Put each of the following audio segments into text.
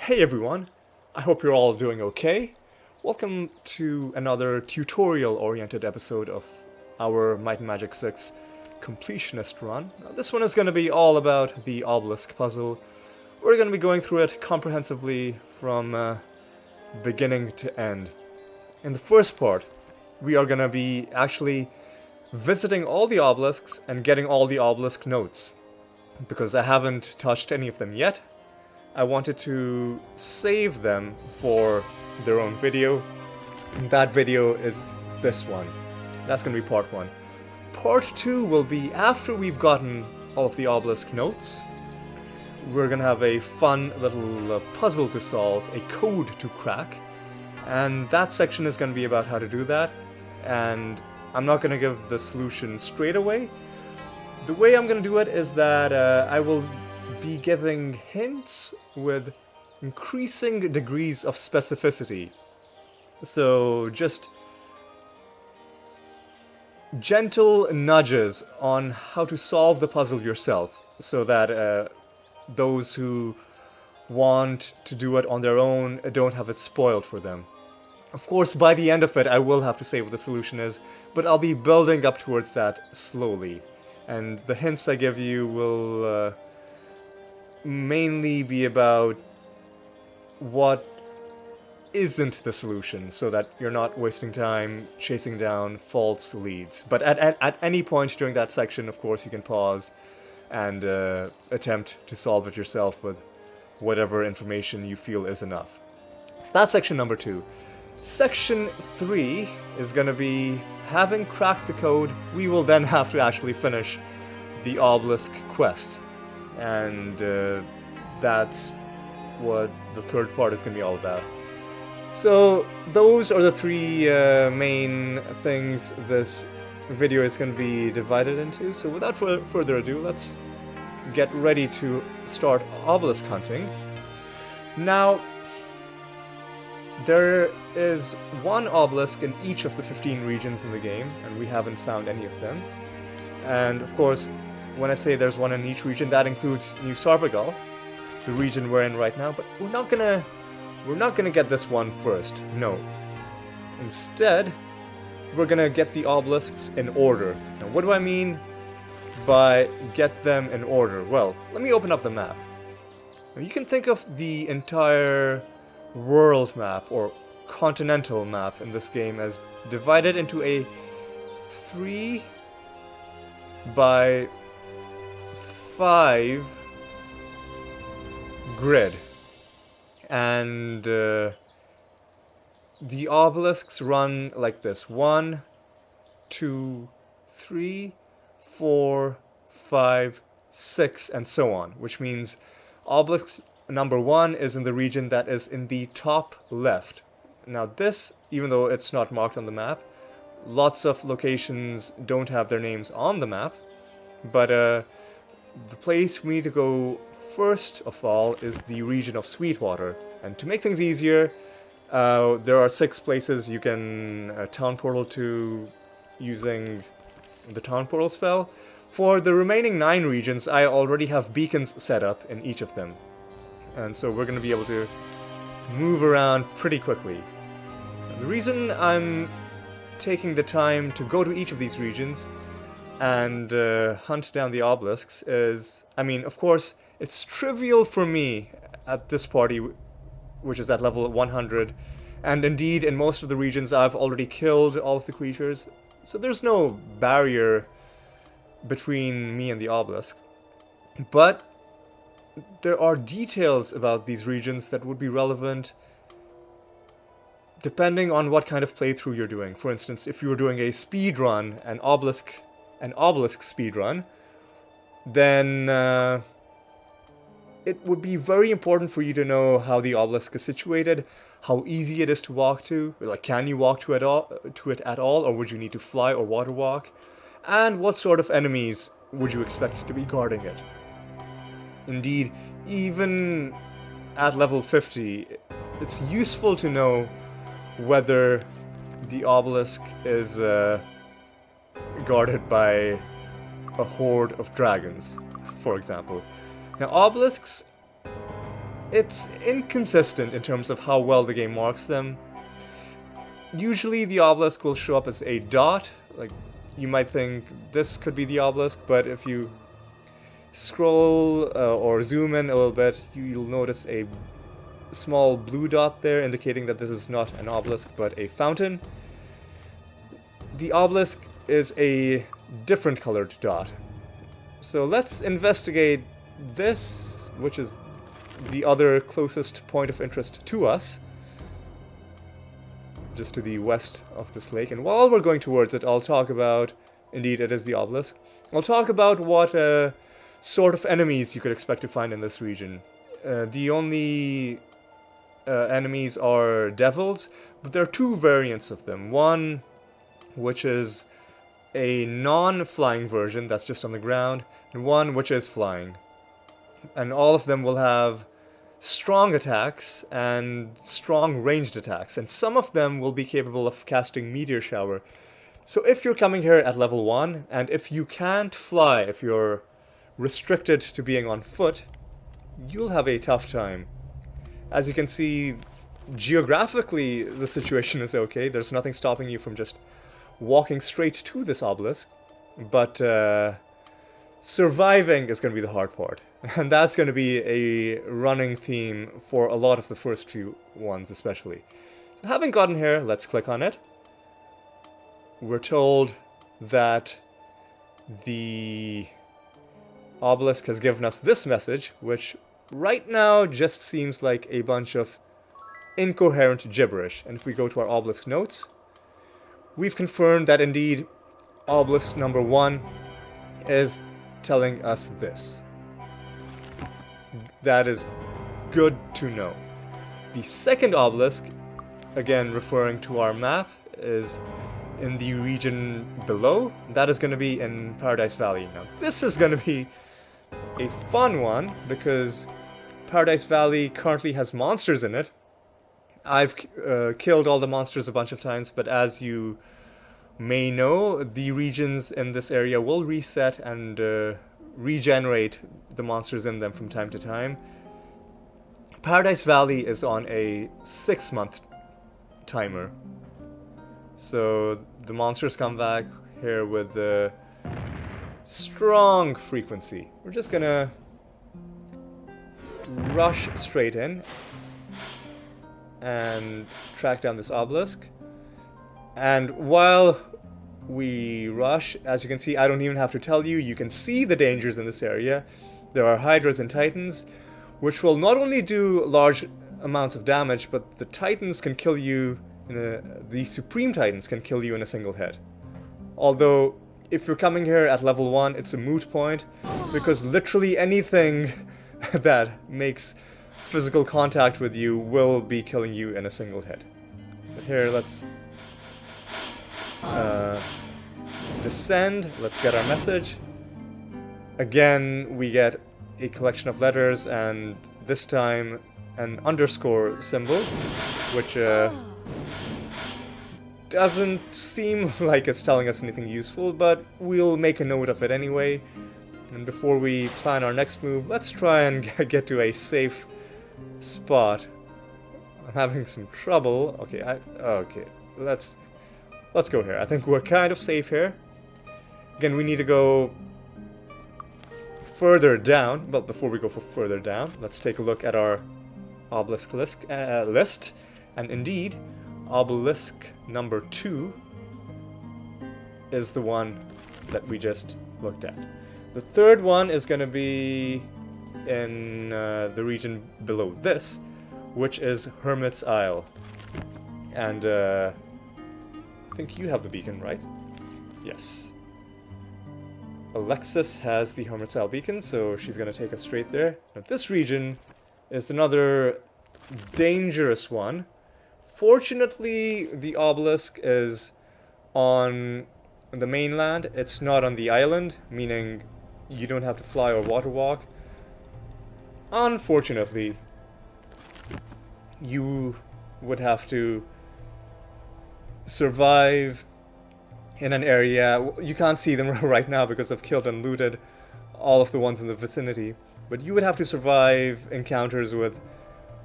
Hey everyone, I hope you're all doing okay. Welcome to another tutorial-oriented episode of our Might and Magic 6 completionist run. Now, this one is going to be all about the Obelisk puzzle. We're going to be going through it comprehensively from beginning to end. In the first part, we are going to be actually visiting all the obelisks and getting all the obelisk notes, because I haven't touched any of them yet. I wanted to save them for their own video, and that video is this one. That's going to be part 1. Part 2 will be after we've gotten all of the obelisk notes. We're going to have a fun little puzzle to solve, a code to crack, and that section is going to be about how to do that, and I'm not going to give the solution straight away. The way I'm going to do it is that I will be giving hints with increasing degrees of specificity. So just gentle nudges on how to solve the puzzle yourself, so that those who want to do it on their own don't have it spoiled for them. Of course, by the end of it, I will have to say what the solution is, but I'll be building up towards that slowly. And the hints I give you will mainly be about what isn't the solution, so that you're not wasting time chasing down false leads. But at any point during that section, of course, you can pause and attempt to solve it yourself with whatever information you feel is enough. So that's section number 2. Section 3 is going to be, having cracked the code, we will then have to actually finish the obelisk quest. And that's what the third part is going to be all about. So those are the 3 main things this video is going to be divided into. So without further ado, let's get ready to start obelisk hunting. Now, there is one obelisk in each of the 15 regions in the game, and we haven't found any of them. And of course, when I say there's one in each region, that includes New Sorpigal, the region we're in right now, but we're not gonna get this one first, no. Instead, we're gonna get the obelisks in order. Now, what do I mean by get them in order? Well, let me open up the map. Now, you can think of the entire world map, or continental map in this game, as divided into a 3 by 5 grid, and the obelisks run like this: 1, 2, 3, 4, 5, 6, and so on, which means obelisk number 1 is in the region that is in the top left. Now this, even though it's not marked on the map, lots of locations don't have their names on the map, but the place we need to go first of all is the region of Sweetwater. And to make things easier, there are 6 places you can town portal to using the town portal spell. For the remaining 9 regions, I already have beacons set up in each of them. And so we're going to be able to move around pretty quickly. The reason I'm taking the time to go to each of these regions and hunt down the obelisks is, I mean, of course, it's trivial for me at this party, which is at level 100, and indeed in most of the regions I've already killed all of the creatures, so there's no barrier between me and the obelisk. But there are details about these regions that would be relevant depending on what kind of playthrough you're doing. For instance, if you were doing a speed run, an obelisk speed run, then it would be very important for you to know how the obelisk is situated, how easy it is to walk to, like can you walk to it at all, or would you need to fly or water walk, and what sort of enemies would you expect to be guarding it. Indeed, even at level 50, it's useful to know whether the obelisk is guarded by a horde of dragons, for example. Now, obelisks it's inconsistent in terms of how well the game marks them. Usually the obelisk will show up as a dot, like you might think this could be the obelisk, but if you scroll or zoom in a little bit, you'll notice a small blue dot there indicating that this is not an obelisk but a fountain. The obelisk is a different colored dot. So let's investigate this, which is the other closest point of interest to us, just to the west of this lake. And while we're going towards it, I'll talk about, indeed it is the obelisk, I'll talk about what sort of enemies you could expect to find in this region. The only enemies are devils, but there are two variants of them. One which is a non-flying version that's just on the ground, and one which is flying. And all of them will have strong attacks and strong ranged attacks, and some of them will be capable of casting Meteor Shower. So if you're coming here at level 1, and if you can't fly, if you're restricted to being on foot, you'll have a tough time. As you can see, geographically the situation is okay. There's nothing stopping you from just walking straight to this obelisk, but surviving is going to be the hard part. And that's going to be a running theme for a lot of the first few ones especially. So having gotten here, let's click on it. We're told that the obelisk has given us this message, which right now just seems like a bunch of incoherent gibberish. And if we go to our obelisk notes, we've confirmed that indeed obelisk number 1 is telling us this. That is good to know. The second obelisk, again referring to our map, is in the region below. That is going to be in Paradise Valley. Now this is going to be a fun one because Paradise Valley currently has monsters in it. I've killed all the monsters a bunch of times, but as you may know, the regions in this area will reset and regenerate the monsters in them from time to time. Paradise Valley is on a 6-month timer. So the monsters come back here with a strong frequency. We're just gonna rush straight in and track down this obelisk. And while we rush, as you can see, I don't even have to tell you, you can see the dangers in this area. There are hydras and titans, which will not only do large amounts of damage, but the titans can kill you the supreme titans can kill you in a single hit. Although if you're coming here at level 1, it's a moot point, because literally anything that makes physical contact with you will be killing you in a single hit. So here, let's descend. Let's get our message. Again, we get a collection of letters, and this time an underscore symbol, which doesn't seem like it's telling us anything useful, but we'll make a note of it anyway. And before we plan our next move, let's try and get to a safe spot. I'm having some trouble. Okay, let's go here. I think we're kind of safe here. Again, we need to go further down. But before we go further down, let's take a look at our obelisk list. And indeed, obelisk number 2 is the one that we just looked at. The third one is going to be in the region below this, which is Hermit's Isle. And I think you have the beacon, right? Yes. Alexis has the Hermit's Isle beacon, so she's going to take us straight there. Now, this region is another dangerous one. Fortunately, the obelisk is on the mainland. It's not on the island, meaning you don't have to fly or water walk. Unfortunately, you would have to survive in an area. You can't see them right now because I've killed and looted all of the ones in the vicinity. But you would have to survive encounters with,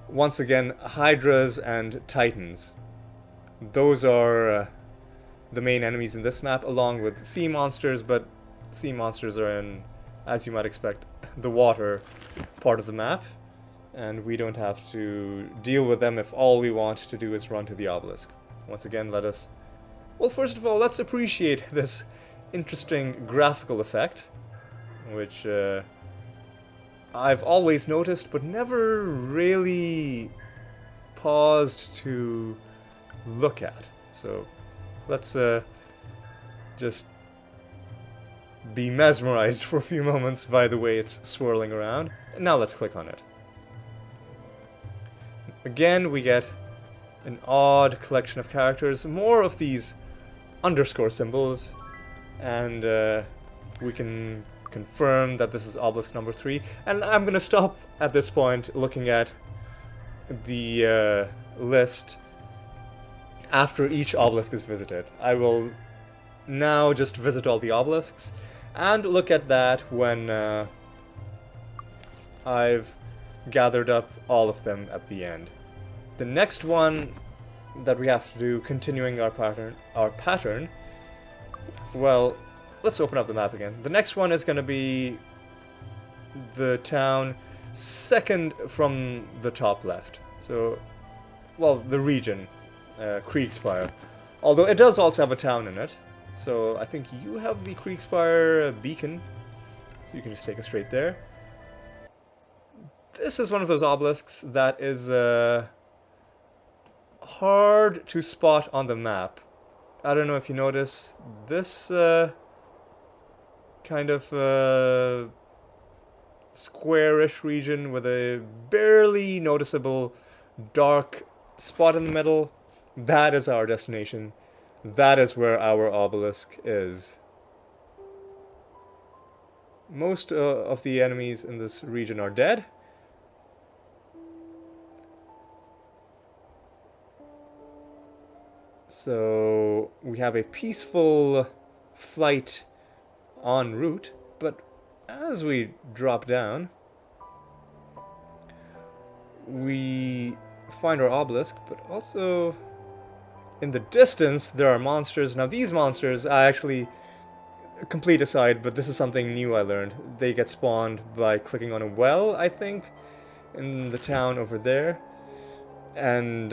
once again, Hydras and Titans. Those are the main enemies in this map, along with sea monsters, but sea monsters are in, as you might expect, the water part of the map, and we don't have to deal with them if all we want to do is run to the obelisk. Once again, let us... Well, first of all, let's appreciate this interesting graphical effect, which I've always noticed, but never really paused to look at. So let's just be mesmerized for a few moments by the way it's swirling around. And now let's click on it. Again, we get an odd collection of characters, more of these underscore symbols, and we can confirm that this is obelisk number 3. And I'm gonna stop at this point looking at the list after each obelisk is visited. I will now just visit all the obelisks and look at that when I've gathered up all of them at the end. The next one that we have to do, continuing our pattern, well, let's open up the map again. The next one is going to be the town second from the top left. So, well, the region, Kriegspire. Although it does also have a town in it. So I think you have the Kriegspire beacon, so you can just take us straight there. This is one of those obelisks that is hard to spot on the map. I don't know if you notice this kind of squarish region with a barely noticeable dark spot in the middle. That is our destination. That is where our obelisk is. Most of the enemies in this region are dead. So we have a peaceful flight en route, but as we drop down, we find our obelisk, but also in the distance there are monsters. Now these monsters, I actually, complete aside, but this is something new I learned. They get spawned by clicking on a well, I think, in the town over there. And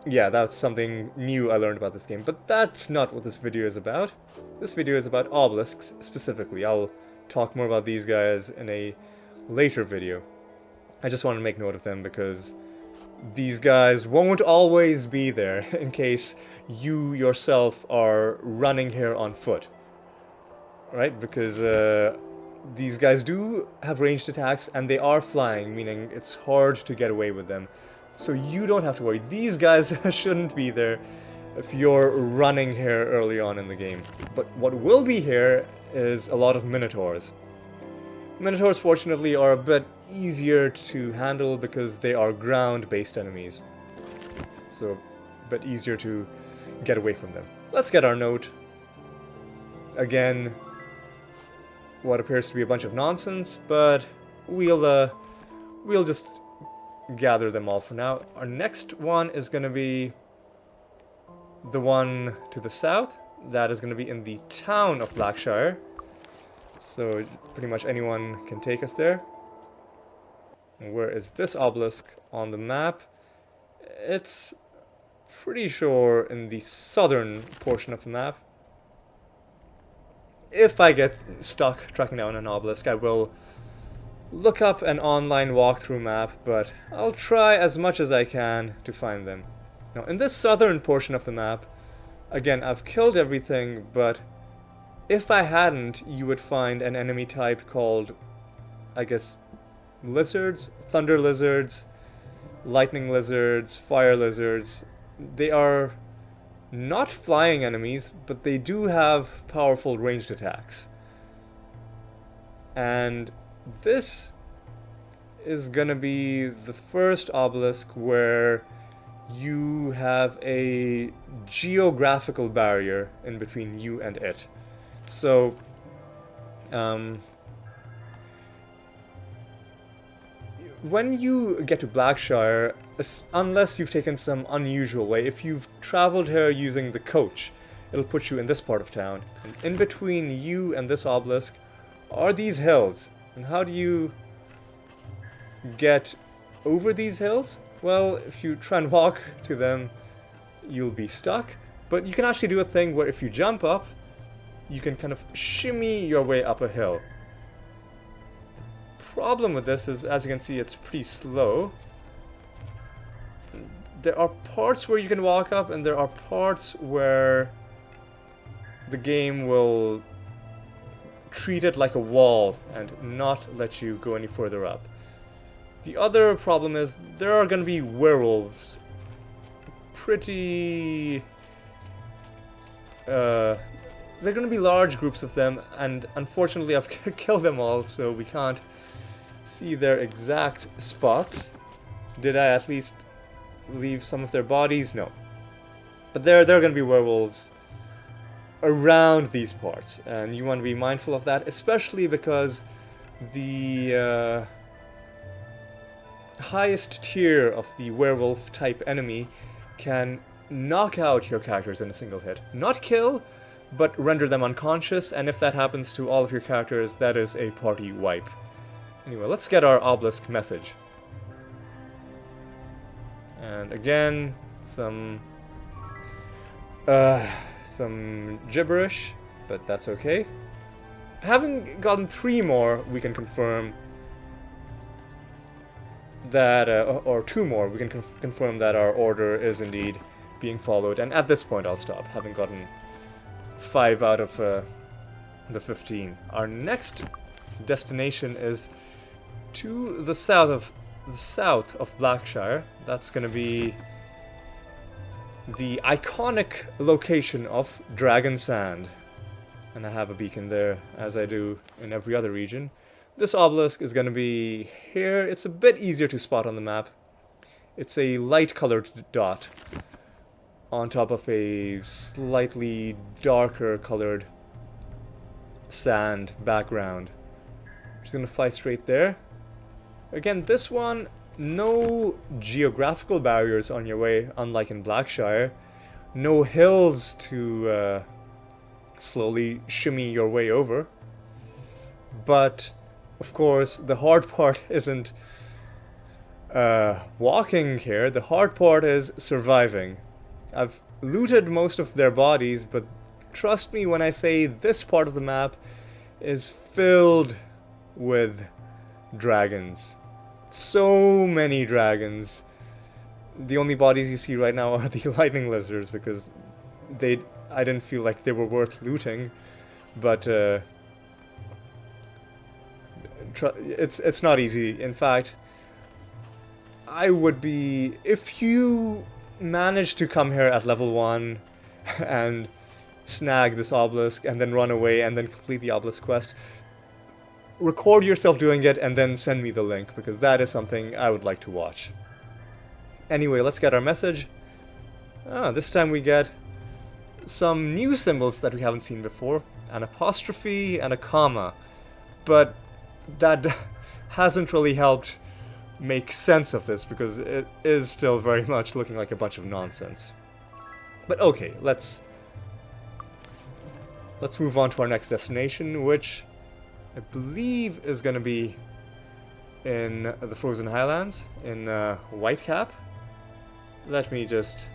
yeah, that's something new I learned about this game. But that's not what this video is about. This video is about obelisks specifically. I'll talk more about these guys in a later video. I just want to make note of them because these guys won't always be there in case you yourself are running here on foot. Right? Because these guys do have ranged attacks and they are flying, meaning it's hard to get away with them. So you don't have to worry. These guys shouldn't be there if you're running here early on in the game. But what will be here is a lot of minotaurs. Minotaurs, fortunately, are a bit easier to handle because they are ground-based enemies. So, a bit easier to get away from them. Let's get our note. Again, what appears to be a bunch of nonsense, but we'll just gather them all for now. Our next one is going to be the one to the south. That is going to be in the town of Blackshire. So pretty much anyone can take us there. And where is this obelisk on the map? It's pretty sure in the southern portion of the map. If I get stuck tracking down an obelisk, I will look up an online walkthrough map, but I'll try as much as I can to find them. Now, in this southern portion of the map, again, I've killed everything, but if I hadn't, you would find an enemy type called, I guess, lizards, thunder lizards, lightning lizards, fire lizards. They are not flying enemies, but they do have powerful ranged attacks. And this is gonna be the first obelisk where you have a geographical barrier in between you and it. So, when you get to Blackshire, unless you've taken some unusual way, if you've traveled here using the coach, it'll put you in this part of town. And in between you and this obelisk are these hills. And how do you get over these hills? Well, if you try and walk to them, you'll be stuck. But you can actually do a thing where if you jump up, you can kind of shimmy your way up a hill. The problem with this is, as you can see, it's pretty slow. There are parts where you can walk up, and there are parts where the game will treat it like a wall and not let you go any further up. The other problem is there are going to be werewolves. They're going to be large groups of them, and unfortunately I've killed them all, so we can't see their exact spots. Did I at least leave some of their bodies? No. But there are going to be werewolves around these parts, and you want to be mindful of that, especially because the highest tier of the werewolf type enemy can knock out your characters in a single hit. Not kill, but render them unconscious, and if that happens to all of your characters, that is a party wipe. Anyway, let's get our Obelisk message. And again, some gibberish, but that's okay. Having gotten 3 more, we can confirm that, or 2 more, we can confirm that our order is indeed being followed. And at this point, I'll stop, having gotten 5 out of the 15. Our next destination is to the south of Blackshire. That's going to be the iconic location of Dragonsand. And I have a beacon there, as I do in every other region. This obelisk is going to be here. It's a bit easier to spot on the map. It's a light-colored dot on top of a slightly darker colored sand background. Just going to fly straight there. Again, this one, no geographical barriers on your way, unlike in Blackshire. No hills to slowly shimmy your way over. But, of course, the hard part isn't walking here. The hard part is surviving. I've looted most of their bodies, but trust me when I say this part of the map is filled with dragons. So many dragons. The only bodies you see right now are the lightning lizards, because I didn't feel like they were worth looting, but it's not easy. In fact, I would be, if you manage to come here at level 1 and snag this obelisk and then run away and then complete the obelisk quest, record yourself doing it and then send me the link, because that is something I would like to watch. Anyway, let's get our message. This time we get some new symbols that we haven't seen before. An apostrophe and a comma. But that hasn't really helped make sense of this, because it is still very much looking like a bunch of nonsense. But okay, let's move on to our next destination, which I believe is going to be in the Frozen Highlands, in Whitecap. Let me just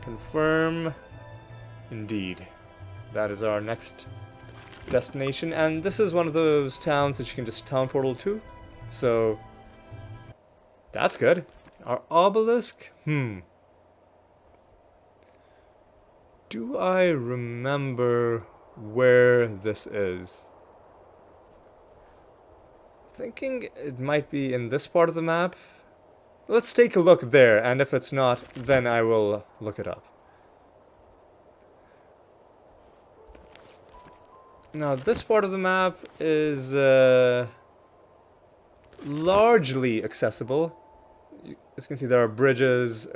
confirm. Indeed, that is our next destination, and this is one of those towns that you can just town portal to, so that's good. Our obelisk, do I remember where this is? Thinking it might be in this part of the map. Let's take a look there, and if it's not, then I will look it up. Now, this part of the map is largely accessible. As you can see, there are bridges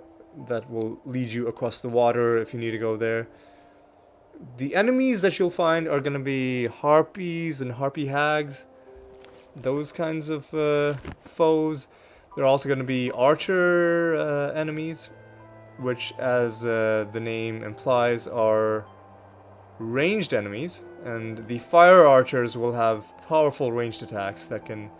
that will lead you across the water if you need to go there. The enemies that you'll find are going to be harpies and harpy hags. those kinds of foes. There are also going to be archer enemies, which, as the name implies, are ranged enemies, and the fire archers will have powerful ranged attacks that can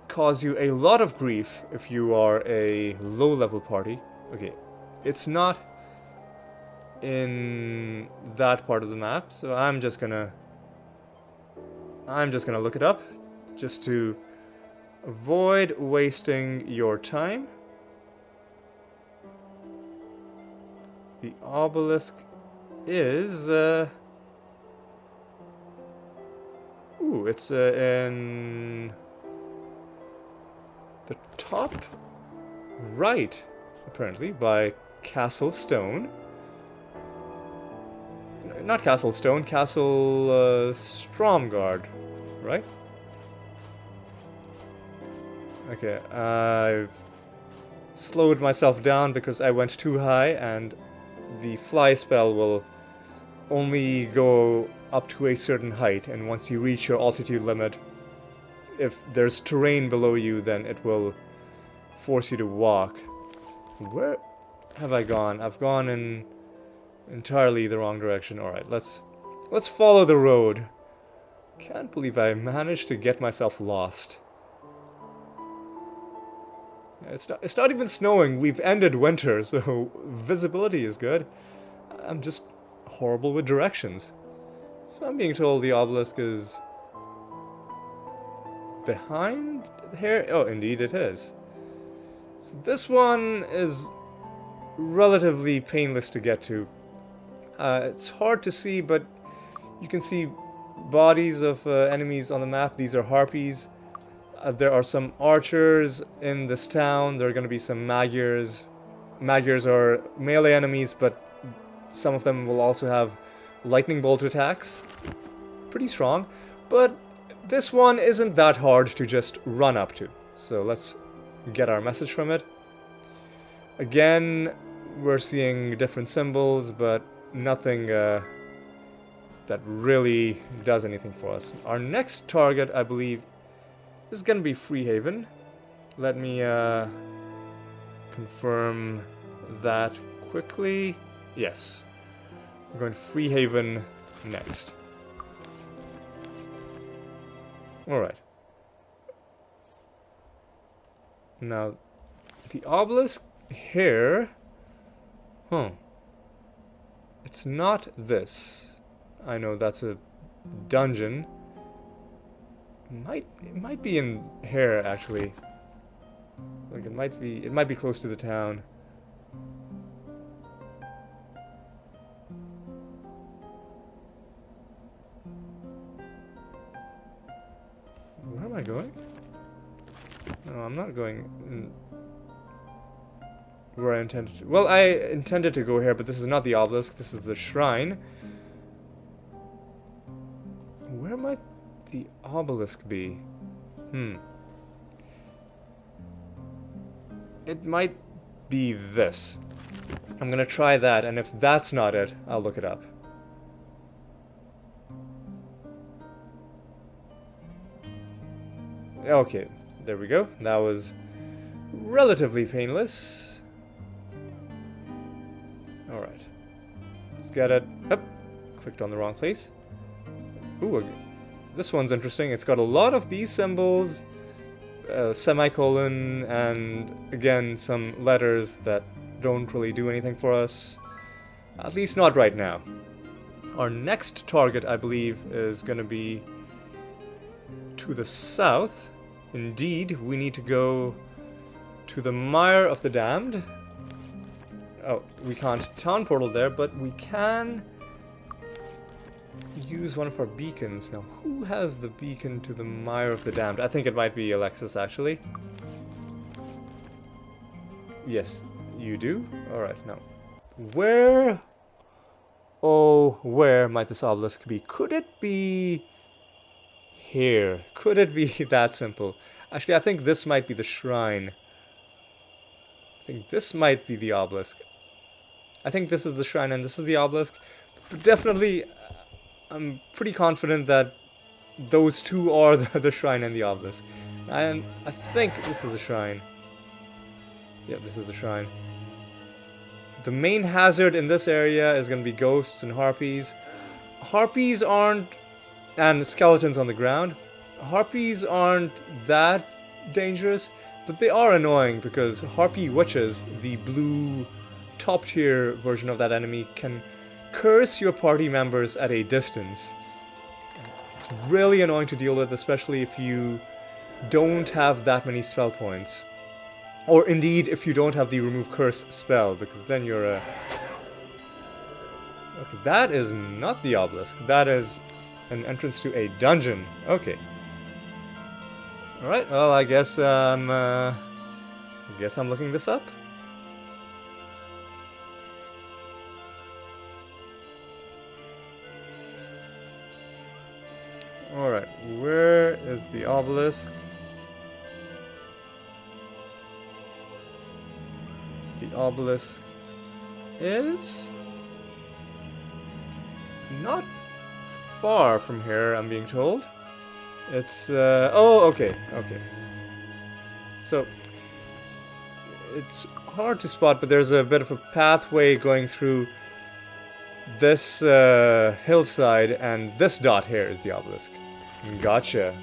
cause you a lot of grief if you are a low-level party. Okay, it's not in that part of the map, so I'm just gonna look it up just to avoid wasting your time. The obelisk is it's in the top right, apparently, by Castle Stone. Not Castle Stone, Castle Stromgard, right? Okay, I've slowed myself down because I went too high, and the fly spell will only go up to a certain height, and once you reach your altitude limit, if there's terrain below you, then it will force you to walk. Where have I gone? I've gone in entirely the wrong direction. Alright, let's follow the road. Can't believe I managed to get myself lost. It's not even snowing. We've ended winter, so visibility is good. I'm just horrible with directions. So I'm being told the obelisk is behind here. Oh, indeed it is. So this one is relatively painless to get to. It's hard to see, but you can see bodies of enemies on the map. These are harpies. There are some archers in this town. There are going to be some magyrs. Magyrs are melee enemies, but some of them will also have lightning bolt attacks. Pretty strong. But this one isn't that hard to just run up to. So let's get our message from it. Again, we're seeing different symbols, but nothing that really does anything for us. Our next target, I believe, is going to be Freehaven. Let me confirm that quickly. Yes. We're going to Freehaven next. Alright. Now, the obelisk here... It's not this. I know that's a dungeon. It might be in here, actually. Like, it might be close to the town. Where am I going? No, I'm not going in where I intended to. Well, I intended to go here, but this is not the obelisk. This is the shrine. Where might the obelisk be? It might be this. I'm gonna try that, and if that's not it, I'll look it up. Okay, there we go. That was relatively painless. Alright. Let's get it. Up. Clicked on the wrong place. Ooh, this one's interesting. It's got a lot of these symbols, semicolon, and again, some letters that don't really do anything for us. At least not right now. Our next target, I believe, is going to be to the south. Indeed, we need to go to the Mire of the Damned. Oh, we can't town portal there, but we can use one of our beacons. Now, who has the beacon to the Mire of the Damned? I think it might be Alexis, actually. Yes, you do? Alright, now. Where... oh, where might this obelisk be? Could it be... here? Could it be that simple? Actually, I think this might be the shrine. I think this might be the obelisk. I think this is the shrine and this is the obelisk. But definitely, I'm pretty confident that those two are the shrine and the obelisk. And I think this is the shrine. Yep, this is the shrine. The main hazard in this area is going to be ghosts and harpies. Harpies aren't... and skeletons on the ground. Harpies aren't that dangerous, but they are annoying because harpy witches, the blue top tier version of that enemy, can curse your party members at a distance. It's really annoying to deal with, especially if you don't have that many spell points. Or indeed, if you don't have the remove curse spell, because then you're a... Okay, that is not the obelisk. That is an entrance to a dungeon. Okay. Alright, well, I guess I'm looking this up. Alright, where is the obelisk? The obelisk is not far from here, I'm being told. It's, oh, okay. So, it's hard to spot, but there's a bit of a pathway going through this hillside, and this dot here is the obelisk. Gotcha.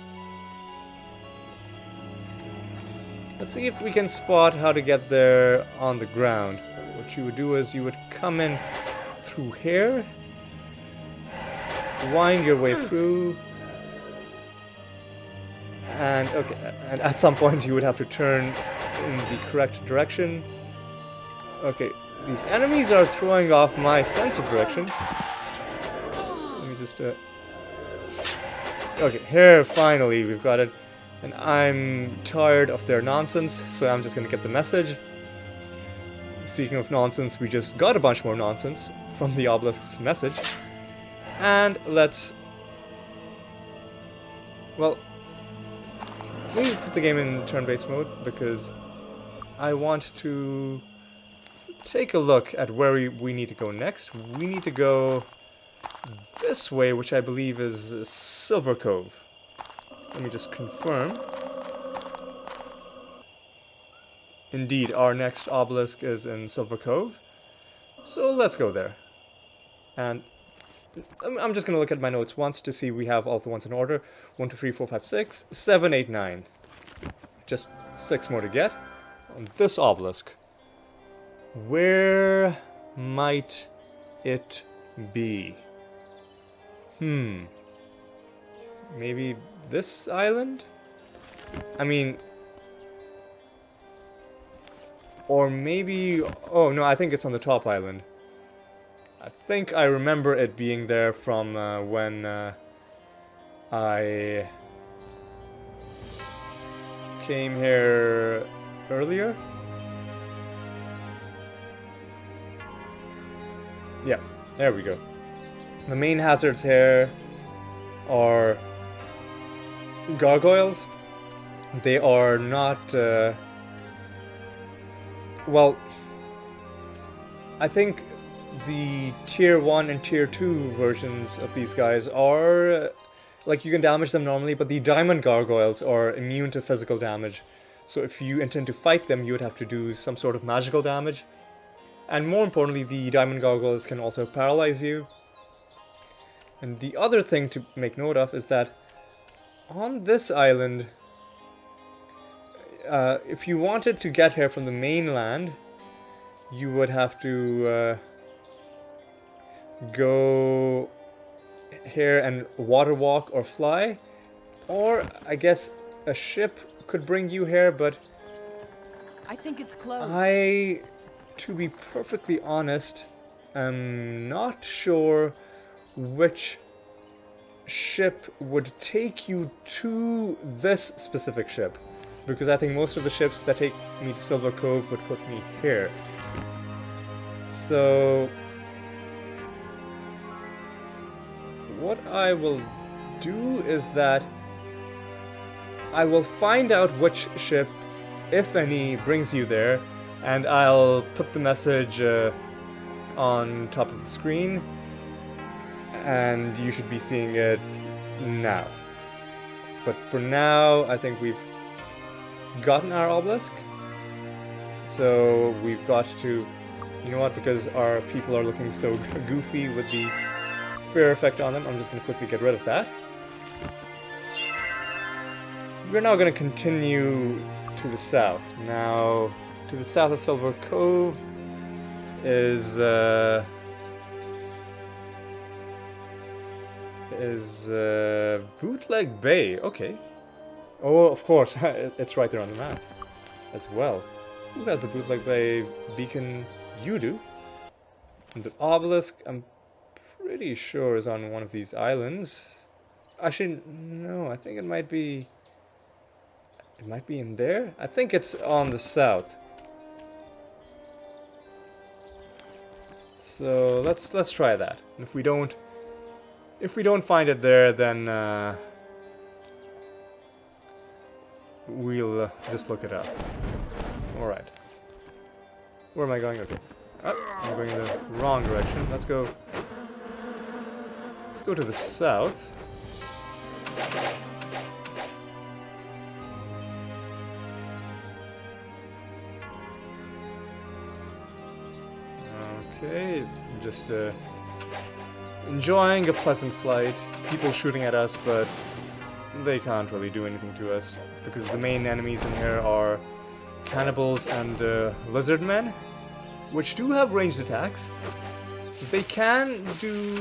Let's see if we can spot how to get there on the ground. What you would do is you would come in through here, wind your way through, and okay, and at some point you would have to turn in the correct direction. Okay, these enemies are throwing off my sense of direction. Let me just okay, here finally we've got it. And I'm tired of their nonsense, so I'm just gonna get the message. Speaking of nonsense, we just got a bunch more nonsense from the obelisk's message. And let's... well, let me put the game in turn-based mode, because I want to take a look at where we need to go next. We need to go this way, which I believe is Silver Cove. Let me just confirm. Indeed, our next obelisk is in Silver Cove. So let's go there. And I'm just going to look at my notes once to see we have all the ones in order. 1, 2, 3, 4, 5, 6, 7, 8, 9. Just 6 more to get. On this obelisk. Where might it be? Maybe this island? I mean... or maybe... oh no, I think it's on the top island. I think I remember it being there from when I came here earlier. Yeah, there we go. The main hazards here are gargoyles. They are not... well, I think the tier 1 and tier 2 versions of these guys are... like, you can damage them normally, but the diamond gargoyles are immune to physical damage. So if you intend to fight them, you would have to do some sort of magical damage. And more importantly, the diamond gargoyles can also paralyze you. And the other thing to make note of is that on this island, if you wanted to get here from the mainland, you would have to go here and water walk or fly. Or, I guess, a ship could bring you here, but... I think it's closed. To be perfectly honest, am not sure which ship would take you to this specific ship, because I think most of the ships that take me to Silver Cove would put me here. So what I will do is that I will find out which ship, if any, brings you there, and I'll put the message on top of the screen, and you should be seeing it now. But for now, I think we've gotten our obelisk. So we've got to, you know what, because our people are looking so goofy with the fear effect on them, I'm just going to quickly get rid of that. We're now going to continue to the south. Now, to the south of Silver Cove is Bootleg Bay. Okay. Oh, of course, it's right there on the map as well. Who has the Bootleg Bay beacon? You do. And the obelisk, I'm pretty sure, is on one of these islands. Actually, no, I think it might be... It might be in there? I think it's on the south. So let's try that. And if we don't find it there, then we'll just look it up. All right. Where am I going? Okay. Oh, I'm going in the wrong direction. Let's go to the south. Okay, just enjoying a pleasant flight. People shooting at us, but they can't really do anything to us because the main enemies in here are cannibals and lizard men, which do have ranged attacks. They can do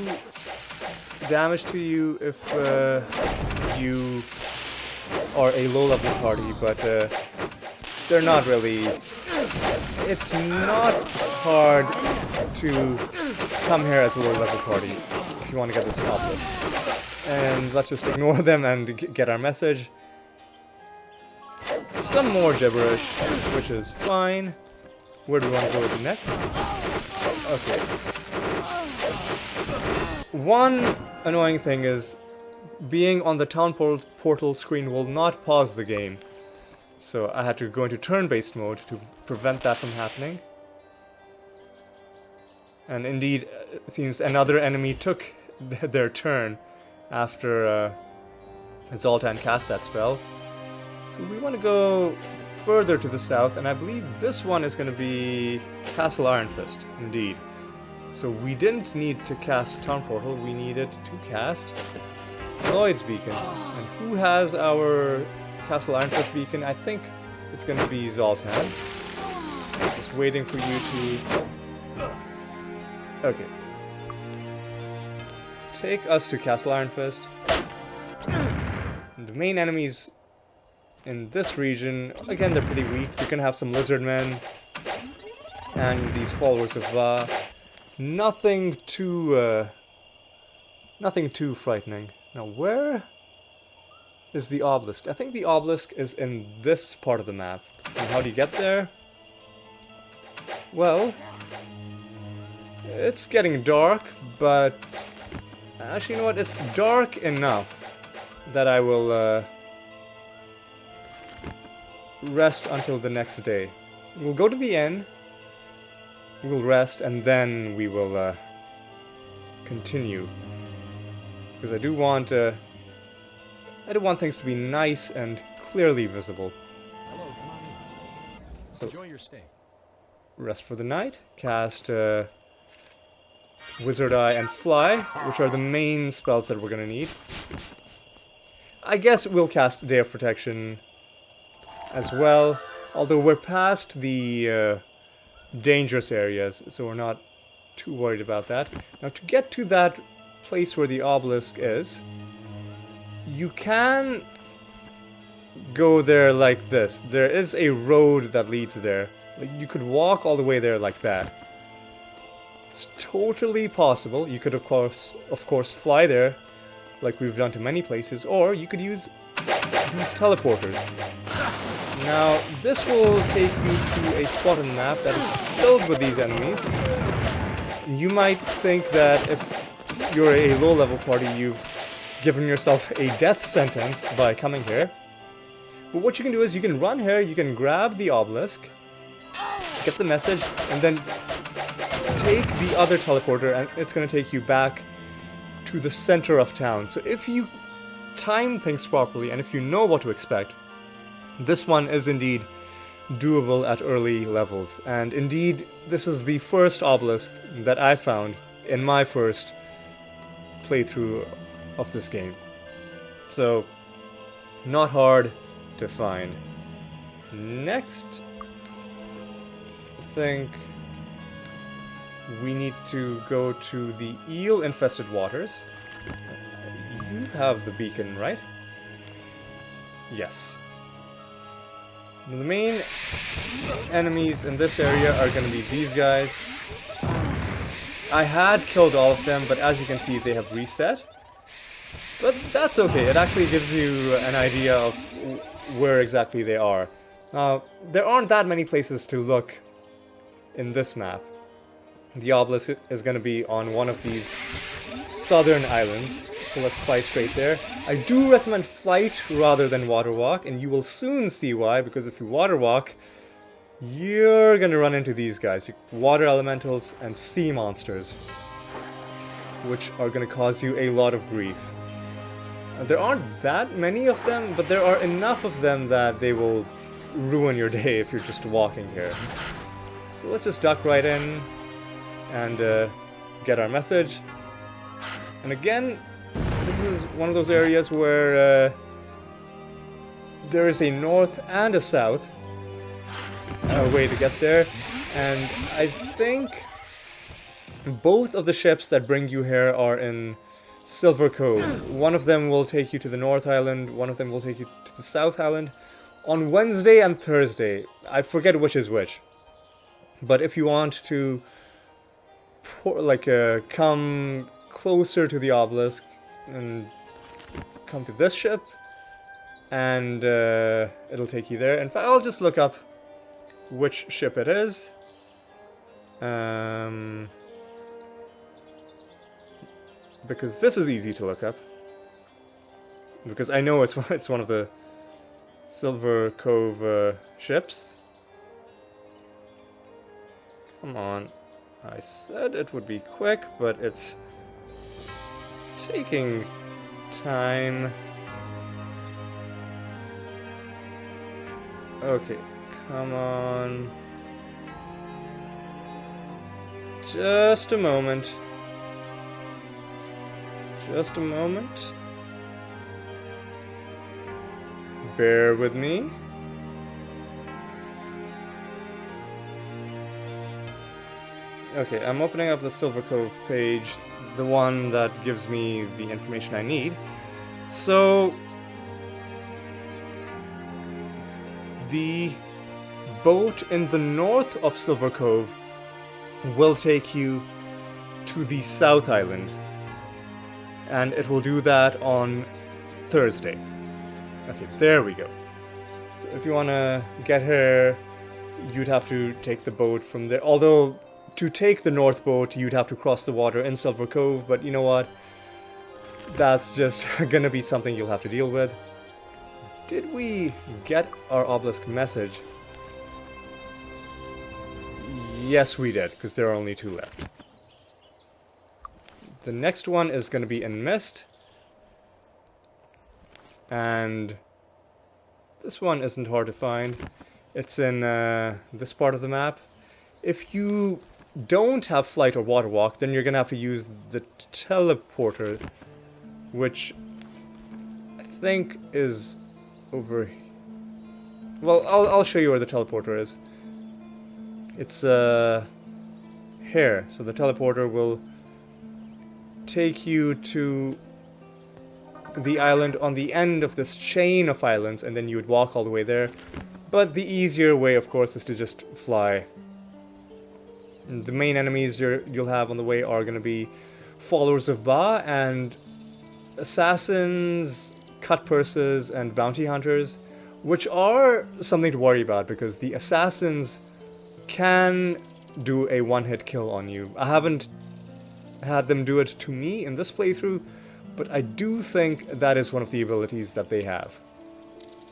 damage to you if you are a low-level party, but they're not really... It's not hard to come here as a low-level party if you want to get this obelisk. And let's just ignore them and get our message. Some more gibberish, which is fine. Where do we want to go with next? Okay. One annoying thing is being on the town portal screen will not pause the game. So I had to go into turn-based mode to prevent that from happening. And indeed, it seems another enemy took their turn after Zoltan cast that spell. So we want to go further to the south, and I believe this one is going to be Castle Ironfist, indeed. So we didn't need to cast Town Portal, we needed to cast Lloyd's Beacon. And who has our Castle Ironfist beacon? I think it's going to be Zoltan. Just waiting for you to... Okay. Take us to Castle Ironfist. And the main enemies in this region, again, they're pretty weak. You can have some lizard men and these followers of Va. Nothing too frightening. Now, where is the obelisk? I think the obelisk is in this part of the map. And how do you get there? Well, it's getting dark, but actually, you know what? It's dark enough that I will rest until the next day. We'll go to the inn, we'll rest, and then we will continue. Because I do want things to be nice and clearly visible. Hello, come on in. So, enjoy your stay. Rest for the night, cast Wizard Eye and Fly, which are the main spells that we're gonna need. I guess we'll cast Day of Protection as well, although we're past the dangerous areas, so we're not too worried about that. Now, to get to that place where the obelisk is, you can go there like this. There is a road that leads there. Like, you could walk all the way there like that. It's totally possible. You could of course fly there, like we've done to many places, or you could use these teleporters. Now, this will take you to a spot on the map that is filled with these enemies. You might think that if you're a low-level party, you've given yourself a death sentence by coming here. But what you can do is you can run here, you can grab the obelisk, get the message, and then take the other teleporter, and it's going to take you back to the center of town. So if you time things properly and if you know what to expect, this one is indeed doable at early levels. And indeed, this is the first obelisk that I found in my first playthrough of this game. So, not hard to find. Next, I think we need to go to the eel-infested waters. You have the beacon, right? Yes. The main enemies in this area are going to be these guys. I had killed all of them, but as you can see, they have reset. But that's okay, it actually gives you an idea of where exactly they are. Now, there aren't that many places to look in this map. The obelisk is going to be on one of these southern islands, so let's fly straight there. I do recommend flight rather than water walk, and you will soon see why, because if you water walk, you're going to run into these guys, water elementals and sea monsters, which are going to cause you a lot of grief. There aren't that many of them, but there are enough of them that they will ruin your day if you're just walking here. So let's just duck right in and get our message. And again, this is one of those areas where there is a north and a south way to get there. And I think both of the ships that bring you here are in Silver Cove. One of them will take you to the North Island, one of them will take you to the South Island on Wednesday and Thursday. I forget which is which. But if you want to come closer to the obelisk and come to this ship, and it'll take you there. In fact, I'll just look up which ship it is. Because this is easy to look up. Because I know it's one of the Silver Cove ships. Come on. I said it would be quick, but it's taking time. Okay, come on. Just a moment. Just a moment. Bear with me. Okay, I'm opening up the Silver Cove page, the one that gives me the information I need. So, the boat in the north of Silver Cove will take you to the South Island, and it will do that on Thursday. Okay, there we go. So if you want to get here, you'd have to take the boat from there, although to take the north boat, you'd have to cross the water in Silver Cove, but you know what? That's just gonna be something you'll have to deal with. Did we get our obelisk message? Yes, we did, because there are only 2 left. The next one is gonna be in Mist. And this one isn't hard to find. It's in this part of the map. If you don't have flight or water walk, then you're gonna have to use the teleporter, which I think is over. Well, I'll show you where the teleporter is. It's here. So the teleporter will take you to the island on the end of this chain of islands, and then you would walk all the way there. But the easier way, of course, is to just fly. The main enemies you'll have on the way are going to be followers of Ba and assassins, cut purses, and bounty hunters, which are something to worry about because the assassins can do a one-hit kill on you. I haven't had them do it to me in this playthrough, but I do think that is one of the abilities that they have.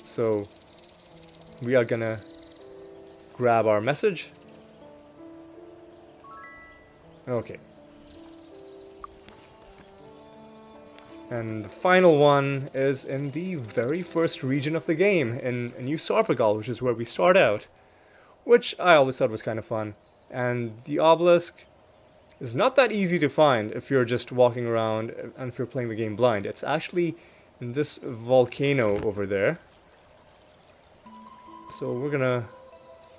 So we are gonna grab our message. Okay. And the final one is in the very first region of the game, in New Sorpigal, which is where we start out. Which I always thought was kind of fun. And the obelisk is not that easy to find if you're just walking around and if you're playing the game blind. It's actually in this volcano over there. So we're gonna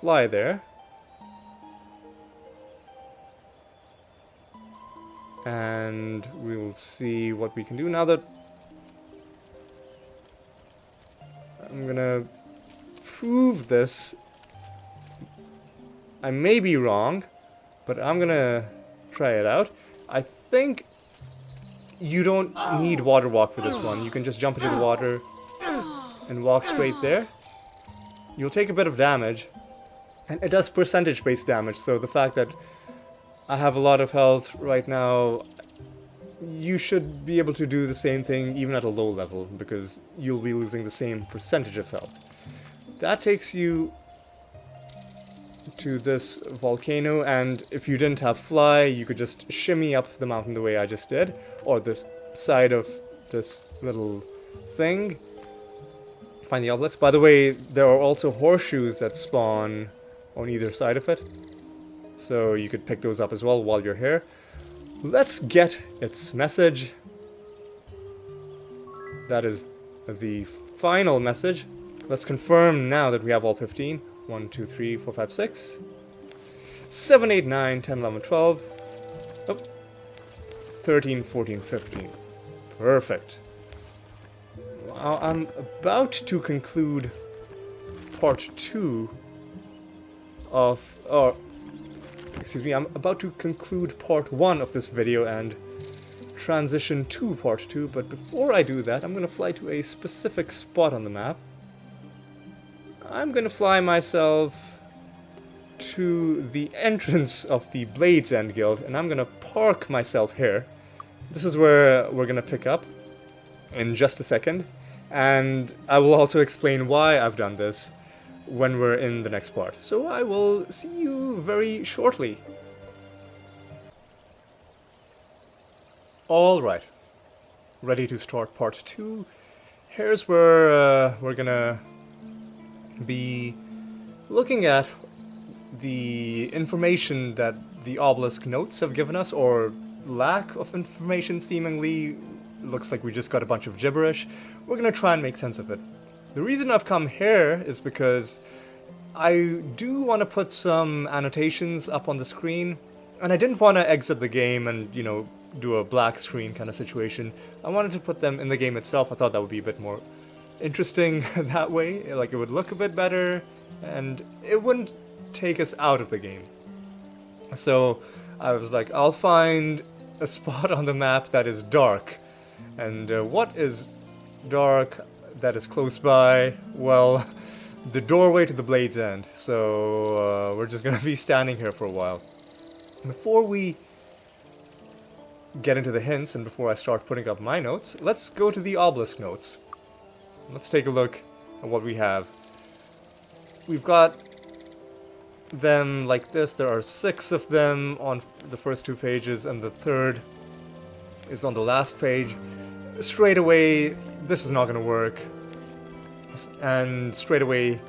fly there. And we'll see what we can do now that I'm gonna prove this. I may be wrong, but I'm gonna try it out. I think you don't need water walk for this one. You can just jump into the water and walk straight there. You'll take a bit of damage, and it does percentage-based damage, so the fact that I have a lot of health right now, you should be able to do the same thing even at a low level, because you'll be losing the same percentage of health. That takes you to this volcano, and if you didn't have fly, you could just shimmy up the mountain the way I just did, or this side of this little thing. Find the obelisk. By the way, there are also horseshoes that spawn on either side of it, so you could pick those up as well while you're here. Let's get its message. That is the final message. Let's confirm now that we have all 15. 1, 2, 3, 4, 5, 6, 7, 8, 9, 10, 11, 12, 13, 14, 15. Perfect. Well, I'm about to conclude part 2 of, I'm about to conclude part 1 of this video and transition to part 2, but before I do that, I'm going to fly to a specific spot on the map. I'm gonna fly myself to the entrance of the Dragonsand Guild, and I'm gonna park myself here. This is where we're gonna pick up in just a second, and I will also explain why I've done this when we're in the next part. So I will see you very shortly. Alright, ready to start part 2. Here's where we're gonna be looking at the information that the obelisk notes have given us, or lack of information seemingly. Looks like we just got a bunch of gibberish. We're gonna try and make sense of it. The reason I've come here is because I do want to put some annotations up on the screen, and I didn't want to exit the game and, you know, do a black screen kind of situation. I wanted to put them in the game itself. I thought that would be a bit more interesting that way, like it would look a bit better and it wouldn't take us out of the game. So I was like, I'll find a spot on the map that is dark. And what is dark that is close by? Well, the doorway to the Dragonsand. So we're just gonna be standing here for a while. Before we get into the hints and before I start putting up my notes, let's go to the obelisk notes. Let's take a look at what we have. We've got them like this. There are 6 of them on the first 2 pages, and the third is on the last page. Straight away, this is not going to work. And straight away,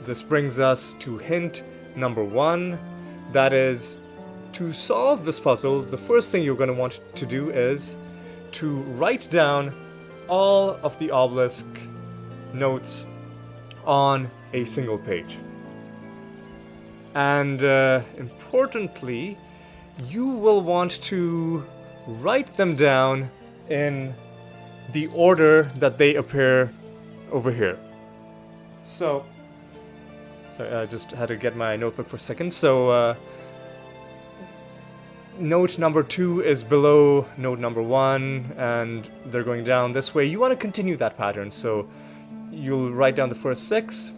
this brings us to hint number 1. That is, to solve this puzzle, the first thing you're going to want to do is to write down all of the obelisk notes on a single page. And importantly, you will want to write them down in the order that they appear over here. So, sorry, I just had to get my notebook for a second. So, note number 2 is below note number 1, and they're going down this way. You want to continue that pattern, so you'll write down the first 6,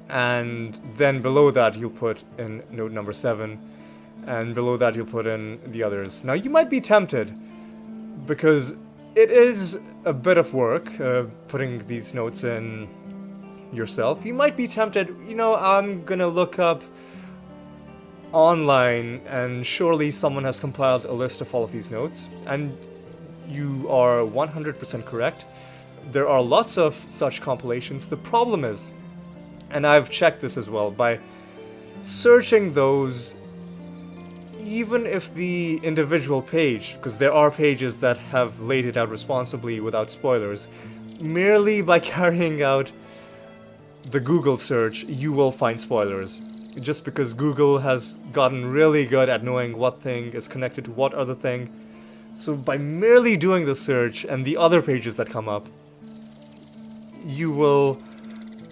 and then below that you'll put in note number 7, and below that you'll put in the others. Now you might be tempted, because it is a bit of work putting these notes in yourself. You might be tempted, you know, I'm gonna look up online and surely someone has compiled a list of all of these notes, and you are 100% correct. There are lots of such compilations. The problem is, and I've checked this as well, by searching those, even if the individual page, because there are pages that have laid it out responsibly without spoilers, merely by carrying out the Google search, you will find spoilers. Just because Google has gotten really good at knowing what thing is connected to what other thing. So by merely doing the search and the other pages that come up, you will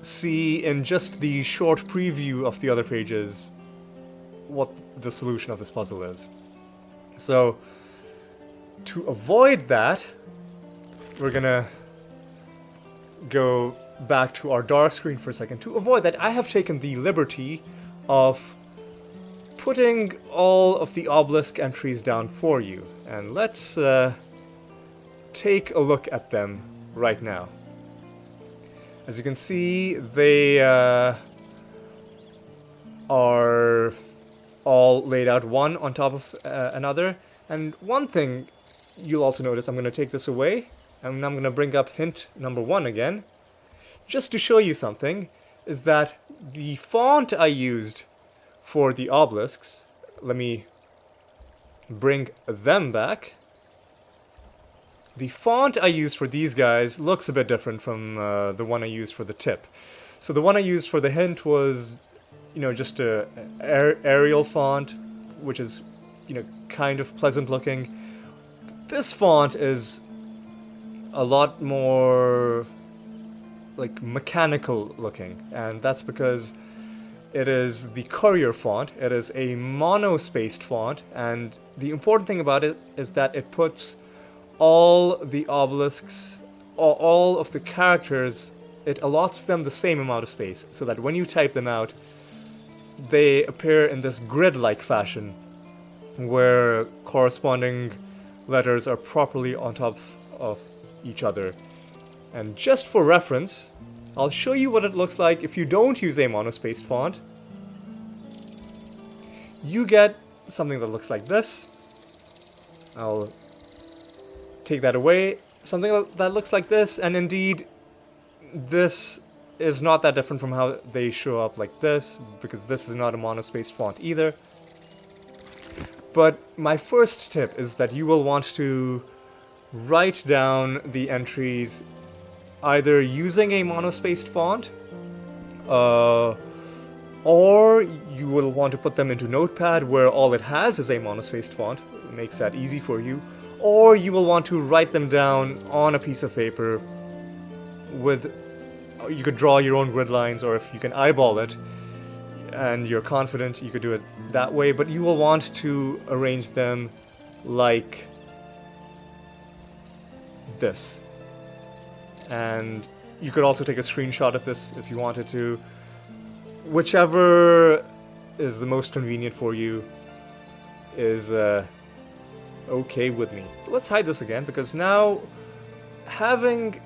see in just the short preview of the other pages what the solution of this puzzle is. So to avoid that, we're gonna go back to our dark screen for a second. To avoid that, I have taken the liberty of putting all of the obelisk entries down for you, and let's take a look at them right now. As you can see, they are all laid out one on top of another. And one thing you'll also notice, I'm going to take this away, and I'm going to bring up hint number 1 again, just to show you something, is that the font I used for the obelisks, let me bring them back. The font I used for these guys looks a bit different from the one I used for the tip. So the one I used for the hint was, you know, just a Arial font, which is, you know, kind of pleasant looking. This font is a lot more like mechanical looking, and that's because it is the courier font. It is a mono-spaced font, and the important thing about it is that it puts all the obelisks, all of the characters, it allots them the same amount of space, so that when you type them out, they appear in this grid-like fashion, where corresponding letters are properly on top of each other. And just for reference, I'll show you what it looks like if you don't use a monospaced font. You get something that looks like this. I'll take that away. Something that looks like this, and indeed, this is not that different from how they show up like this, because this is not a monospaced font either. But my first tip is that you will want to write down the entries either using a monospaced font, or you will want to put them into Notepad where all it has is a monospaced font. It makes that easy for you. Or you will want to write them down on a piece of paper with, you could draw your own grid lines, or if you can eyeball it and you're confident, you could do it that way, but you will want to arrange them like this. And you could also take a screenshot of this if you wanted to. Whichever is the most convenient for you is okay with me. But let's hide this again, because now, having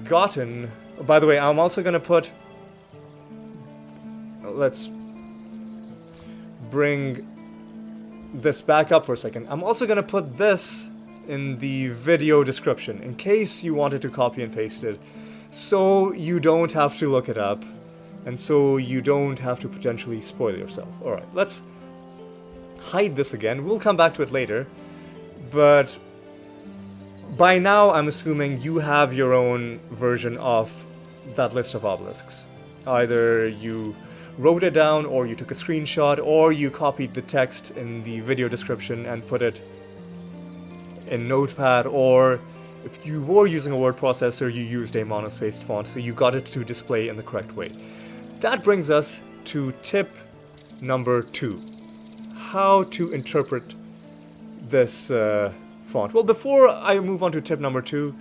gotten... By the way, I'm also going to put... Let's bring this back up for a second. I'm also going to put this in the video description, in case you wanted to copy and paste it, so you don't have to look it up, and so you don't have to potentially spoil yourself. Alright, let's hide this again. We'll come back to it later, but by now I'm assuming you have your own version of that list of obelisks. Either you wrote it down, or you took a screenshot, or you copied the text in the video description and put it in Notepad, or if you were using a word processor, you used a monospaced font, so you got it to display in the correct way. That brings us to tip number 2. How to interpret this font. Well, before I move on to tip number 2,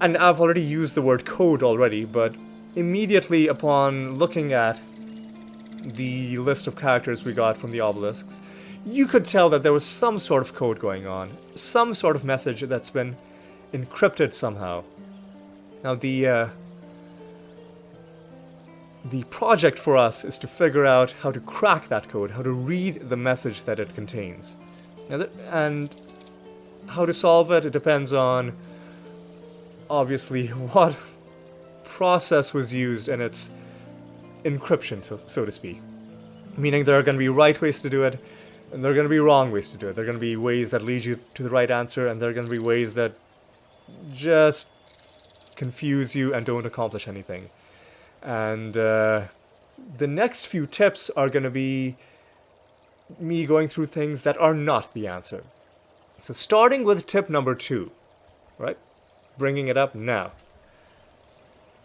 and I've already used the word code already, but immediately upon looking at the list of characters we got from the obelisks, you could tell that there was some sort of code going on, some sort of message that's been encrypted somehow. Now the project for us is to figure out how to crack that code, how to read the message that it contains. And how to solve it, it depends on, obviously, what process was used in its encryption, so to speak. Meaning there are going to be right ways to do it, and there are going to be wrong ways to do it. There are going to be ways that lead you to the right answer, and there are going to be ways that just confuse you and don't accomplish anything. And the next few tips are going to be me going through things that are not the answer. So starting with tip number 2, right? Bringing it up now.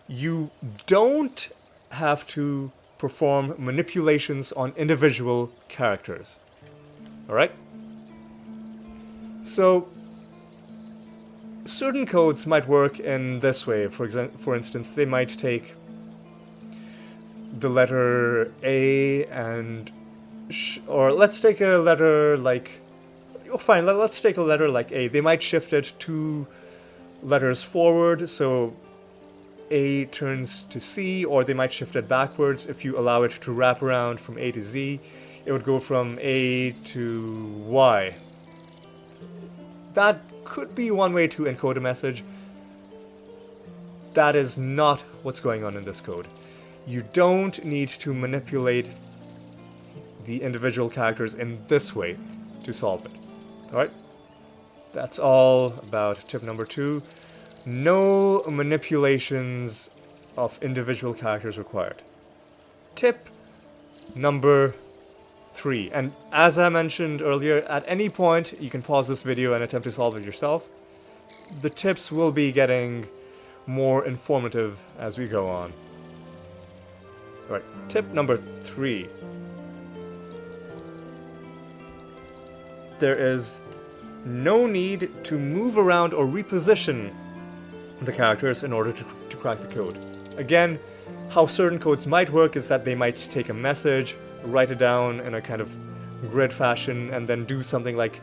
You don't have to perform manipulations on individual characters. Alright? So, certain codes might work in this way. For instance, they might take the letter A and... or let's take a letter like... oh, fine, let's take a letter like A. They might shift it 2 letters forward, so A turns to C, or they might shift it backwards. If you allow it to wrap around from A to Z, it would go from A to Y. That could be one way to encode a message. That is not what's going on in this code. You don't need to manipulate the individual characters in this way to solve it. Alright? That's all about tip number 2. No manipulations of individual characters required. Tip number 3. And as I mentioned earlier, at any point you can pause this video and attempt to solve it yourself. The tips will be getting more informative as we go on. Alright, tip number 3. There is no need to move around or reposition the characters in order to crack the code. Again, how certain codes might work is that they might take a message, write it down in a kind of grid fashion, and then do something like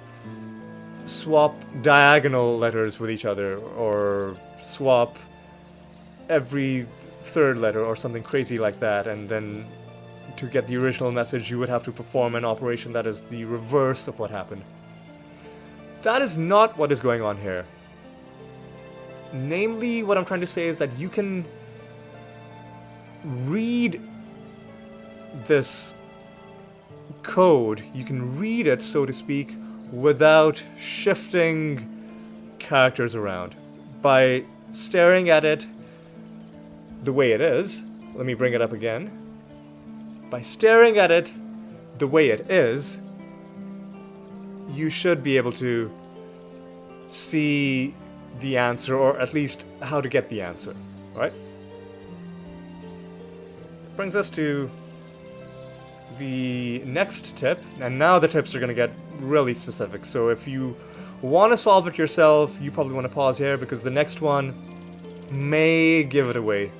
swap diagonal letters with each other, or swap every 3rd letter, or something crazy like that, and then to get the original message you would have to perform an operation that is the reverse of what happened. That is not what is going on here. Namely, what I'm trying to say is that you can read this code, you can read it, so to speak, without shifting characters around. By staring at it the way it is, let me bring it up again. By staring at it the way it is, you should be able to see the answer, or at least how to get the answer, right? Brings us to the next tip, and now the tips are going to get really specific. So if you want to solve it yourself, you probably want to pause here, because the next one may give it away.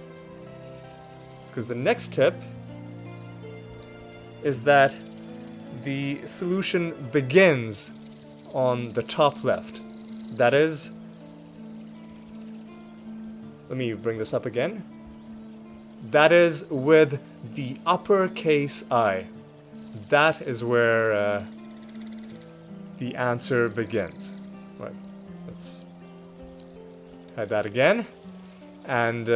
Because the next tip is that the solution begins on the top left. That is, let me bring this up again. That is with the uppercase I. That is where the answer begins. Right, let's hide that again. And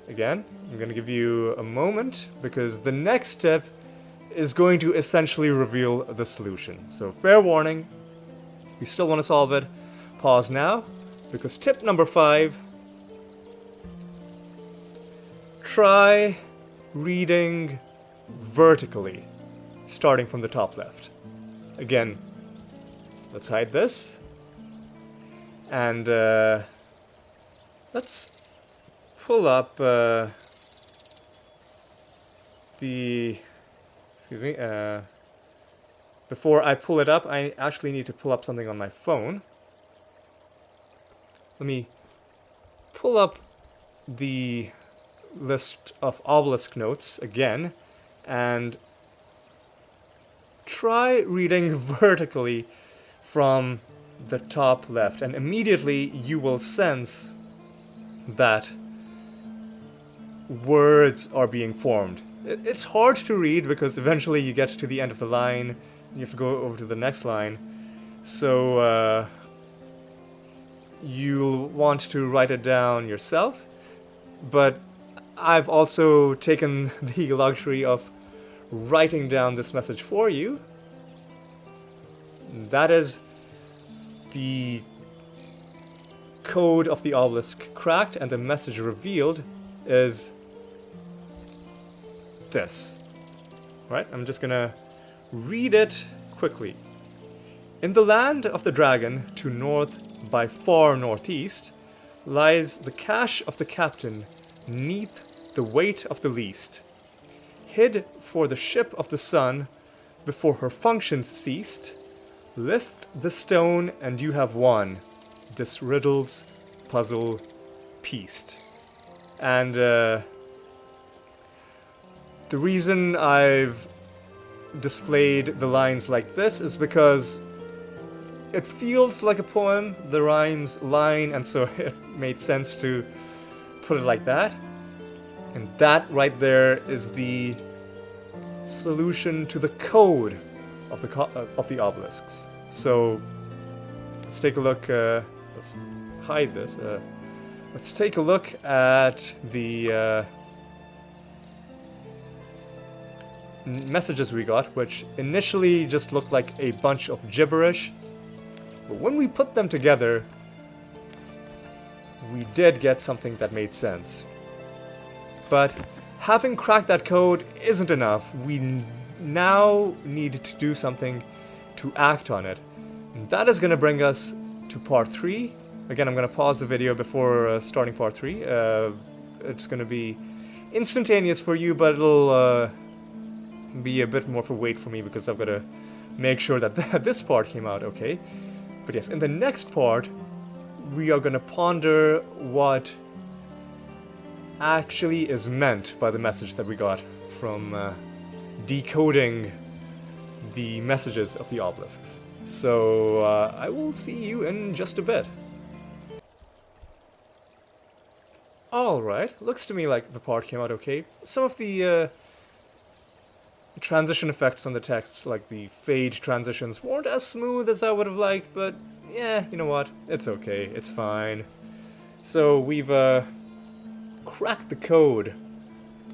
again, I'm going to give you a moment, because the next step is going to essentially reveal the solution. So fair warning, if you still want to solve it, pause now, because tip number 5, try reading vertically, starting from the top left. Again, let's hide this, and let's pull up before I pull it up, I actually need to pull up something on my phone. Let me pull up the list of Obelisk notes again, and try reading vertically from the top left, and immediately you will sense that words are being formed. It's hard to read because eventually you get to the end of the line, and you have to go over to the next line. So you'll want to write it down yourself, but I've also taken the luxury of writing down this message for you. That is the code of the obelisk cracked, and the message revealed is this. Right? I'm just gonna read it quickly. In the land of the dragon, to north by far northeast, lies the cache of the captain, neath the weight of the least. Hid for the ship of the sun, before her functions ceased, lift the stone and you have won this riddle's puzzle pieced. And the reason I've displayed the lines like this is because it feels like a poem, the rhymes line, and so it made sense to put it like that. And that right there is the solution to the code of the obelisks. So let's take a look. Let's hide this. Let's take a look at the messages we got, which initially just looked like a bunch of gibberish. But when we put them together, we did get something that made sense. But having cracked that code isn't enough. We now need to do something to act on it. And that is going to bring us to part 3. Again, I'm going to pause the video before starting part 3. It's going to be instantaneous for you, but it'll be a bit more of a wait for me because I've got to make sure that this part came out okay. But yes, in the next part, we are going to ponder what actually is meant by the message that we got from decoding the messages of the obelisks. So I will see you in just a bit. Alright, looks to me like the part came out okay. Some of the transition effects on the text, like the fade transitions, weren't as smooth as I would have liked, but yeah, you know what? It's okay, it's fine. So we've cracked the code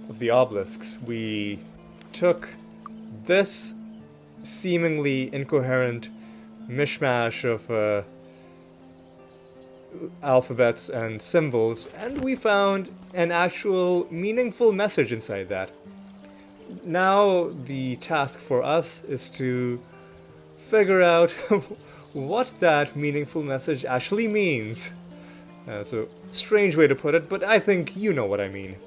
of the obelisks. We took this seemingly incoherent mishmash of alphabets and symbols, and we found an actual meaningful message inside that. Now the task for us is to figure out what that meaningful message actually means. It's a strange way to put it, but I think you know what I mean.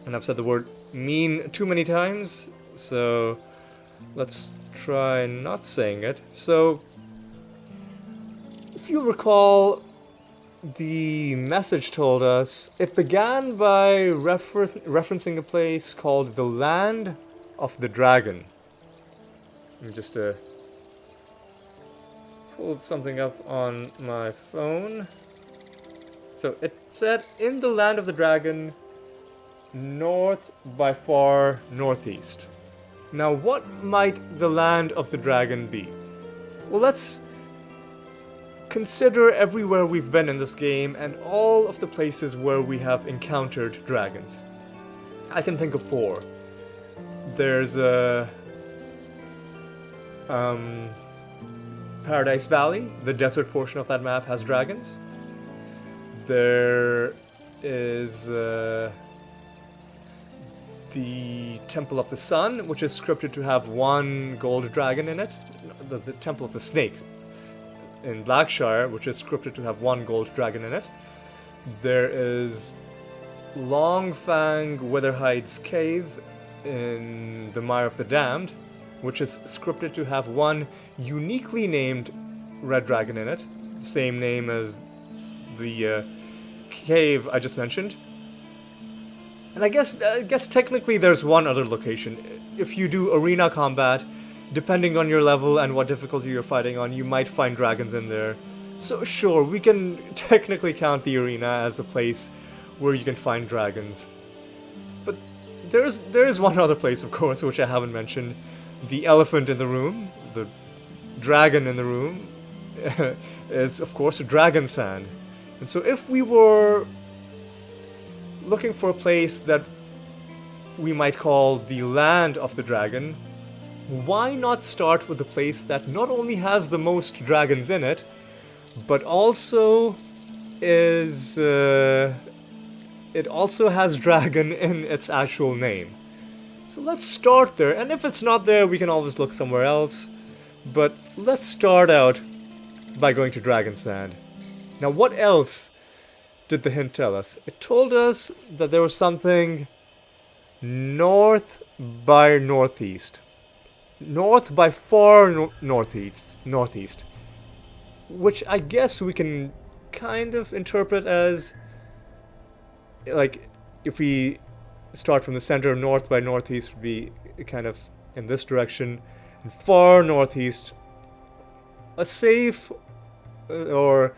And I've said the word mean too many times, so let's try not saying it. So, if you recall, the message told us it began by referencing a place called the Land of the Dragon. Let me just pull something up on my phone. So it said, in the Land of the Dragon, north by far northeast. Now what might the Land of the Dragon be? Well, let's consider everywhere we've been in this game and all of the places where we have encountered dragons. I can think of 4. There's Paradise Valley, the desert portion of that map has dragons. There is the Temple of the Sun, which is scripted to have 1 gold dragon in it. The Temple of the Snake in Blackshire, which is scripted to have 1 gold dragon in it. There is Longfang Witherhide's Cave in the Mire of the Damned, which is scripted to have 1 uniquely named red dragon in it, same name as the cave I just mentioned. And I guess technically there's 1 other location. If you do arena combat, depending on your level and what difficulty you're fighting on, you might find dragons in there. So sure, we can technically count the arena as a place where you can find dragons. But there is 1 other place, of course, which I haven't mentioned. The elephant in the room, the dragon in the room, is, of course, Dragonsand. And so if we were looking for a place that we might call the land of the dragon, why not start with a place that not only has the most dragons in it, but also is it also has dragon in its actual name. So let's start there, and if it's not there, we can always look somewhere else. But let's start out by going to Dragonsand. Now, what else did the hint tell us? It told us that there was something north by northeast. North by far northeast. Which I guess we can kind of interpret as, like, if we start from the center, north by northeast would be kind of in this direction, and far northeast, a safe or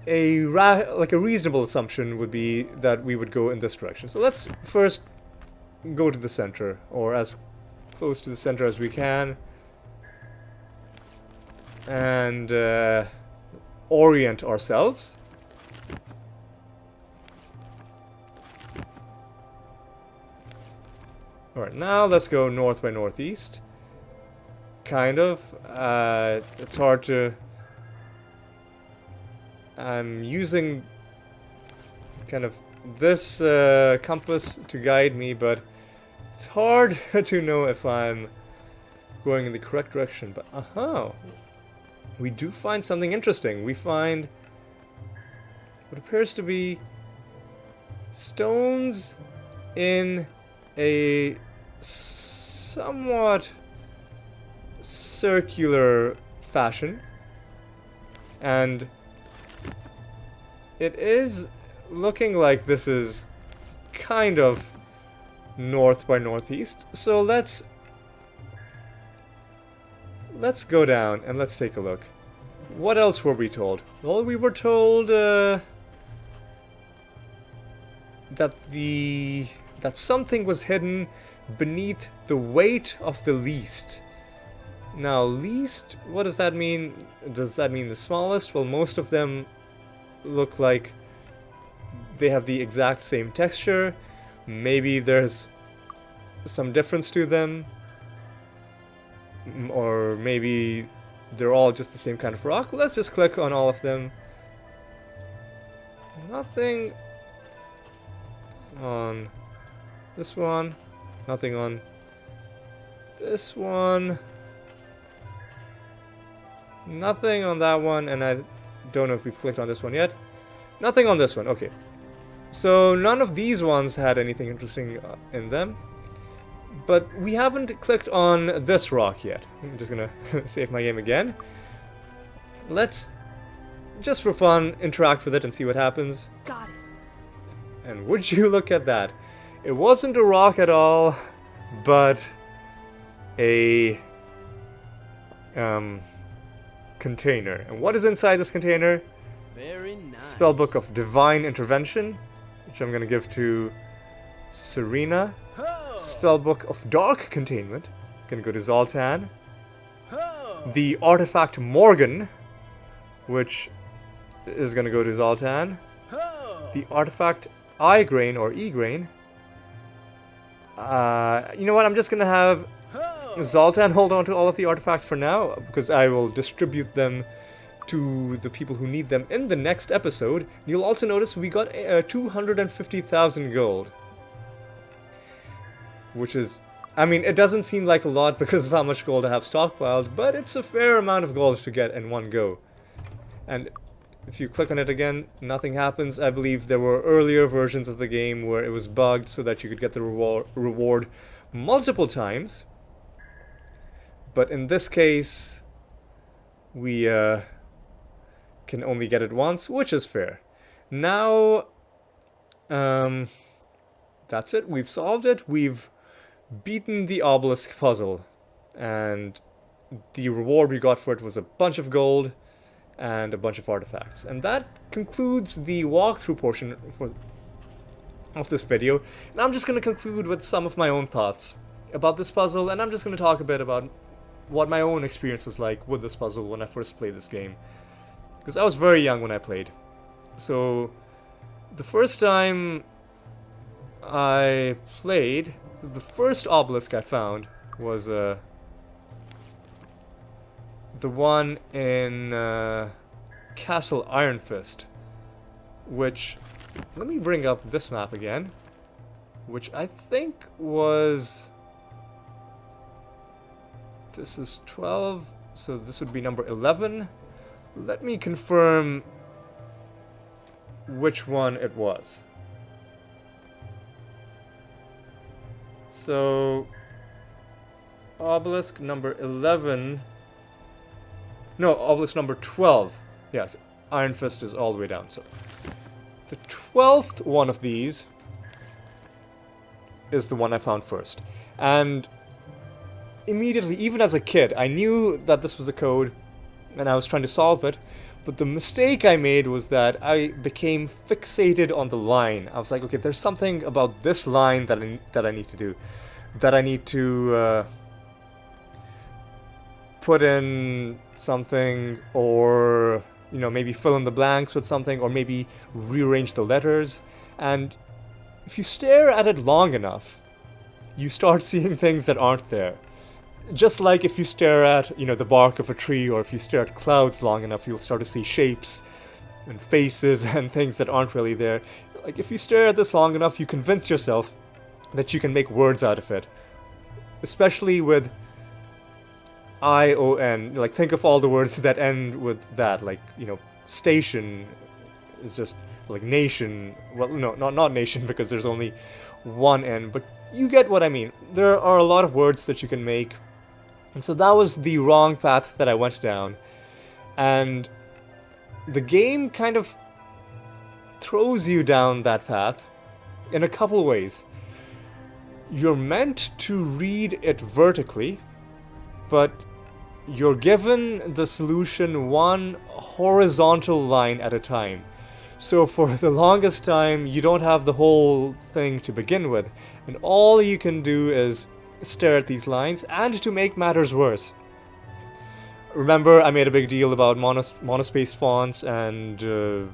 a reasonable assumption would be that we would go in this direction. So let's first go to the center, or as close to the center as we can, and orient ourselves. Alright, now let's go north by northeast. Kind of. It's hard to... I'm using kind of this compass to guide me, but it's hard to know if I'm going in the correct direction. But we do find something interesting. We find what appears to be stones in a somewhat circular fashion, and it is looking like this is kind of north by northeast. So let's go down and let's take a look. What else were we told? Well, we were told that something was hidden beneath the weight of the least. Now, least, what does that mean? Does that mean the smallest? Well, most of them look like they have the exact same texture. Maybe there's some difference to them. Or maybe they're all just the same kind of rock. Let's just click on all of them. Nothing on this one. Nothing on this one. Nothing on that one, and I don't know if we've clicked on this one yet. Nothing on this one, okay. So none of these ones had anything interesting in them. But we haven't clicked on this rock yet. I'm just gonna save my game again. Let's, just for fun, interact with it and see what happens. Got it. And would you look at that? It wasn't a rock at all, but a container. And what is inside this container? Very nice. Spellbook of Divine Intervention, which I'm gonna give to Serena. Spellbook of Dark Containment, gonna go to Zoltan. The Artifact Morgan, which is gonna go to Zoltan. The Artifact Igrain or Egrain. You know what? I'm just gonna have Zoltan hold on to all of the artifacts for now, because I will distribute them to the people who need them in the next episode. You'll also notice we got 250,000 gold. Which is, I mean, it doesn't seem like a lot because of how much gold I have stockpiled, but it's a fair amount of gold to get in one go. And if you click on it again, nothing happens. I believe there were earlier versions of the game where it was bugged so that you could get the reward multiple times. But in this case, we can only get it once, which is fair. Now, that's it. We've solved it. We've beaten the Obelisk puzzle, and the reward we got for it was a bunch of gold and a bunch of artifacts. And that concludes the walkthrough portion of this video. And I'm just going to conclude with some of my own thoughts about this puzzle, and I'm just going to talk a bit about what my own experience was like with this puzzle when I first played this game. because I was very young when I played. So the first time I played, the first obelisk I found was the one in Castle Ironfist, which, let me bring up this map again, which I think was, this is 12, so this would be number 11. Let me confirm which one it was. So, obelisk number 11, no, obelisk number 12, yes, Ironfist is all the way down, so the 12th one of these is the one I found first. And immediately, even as a kid, I knew that this was a code and I was trying to solve it, but the mistake I made was that I became fixated on the line. I was like, okay, there's something about this line that I need to do. That I need to put in something, or, you know, maybe fill in the blanks with something, or maybe rearrange the letters. And if you stare at it long enough, you start seeing things that aren't there. Just like if you stare at, you know, the bark of a tree, or if you stare at clouds long enough, you'll start to see shapes and faces and things that aren't really there. Like, if you stare at this long enough, you convince yourself that you can make words out of it. Especially with I-O-N. Like, think of all the words that end with that. Like, you know, station is just like nation. Well, no, not nation, because there's only one N, but you get what I mean. There are a lot of words that you can make. And so that was the wrong path that I went down. And the game kind of throws you down that path in a couple ways. You're meant to read it vertically, but you're given the solution one horizontal line at a time. So for the longest time, you don't have the whole thing to begin with, and all you can do is stare at these lines. And to make matters worse, remember I made a big deal about monospaced fonts and you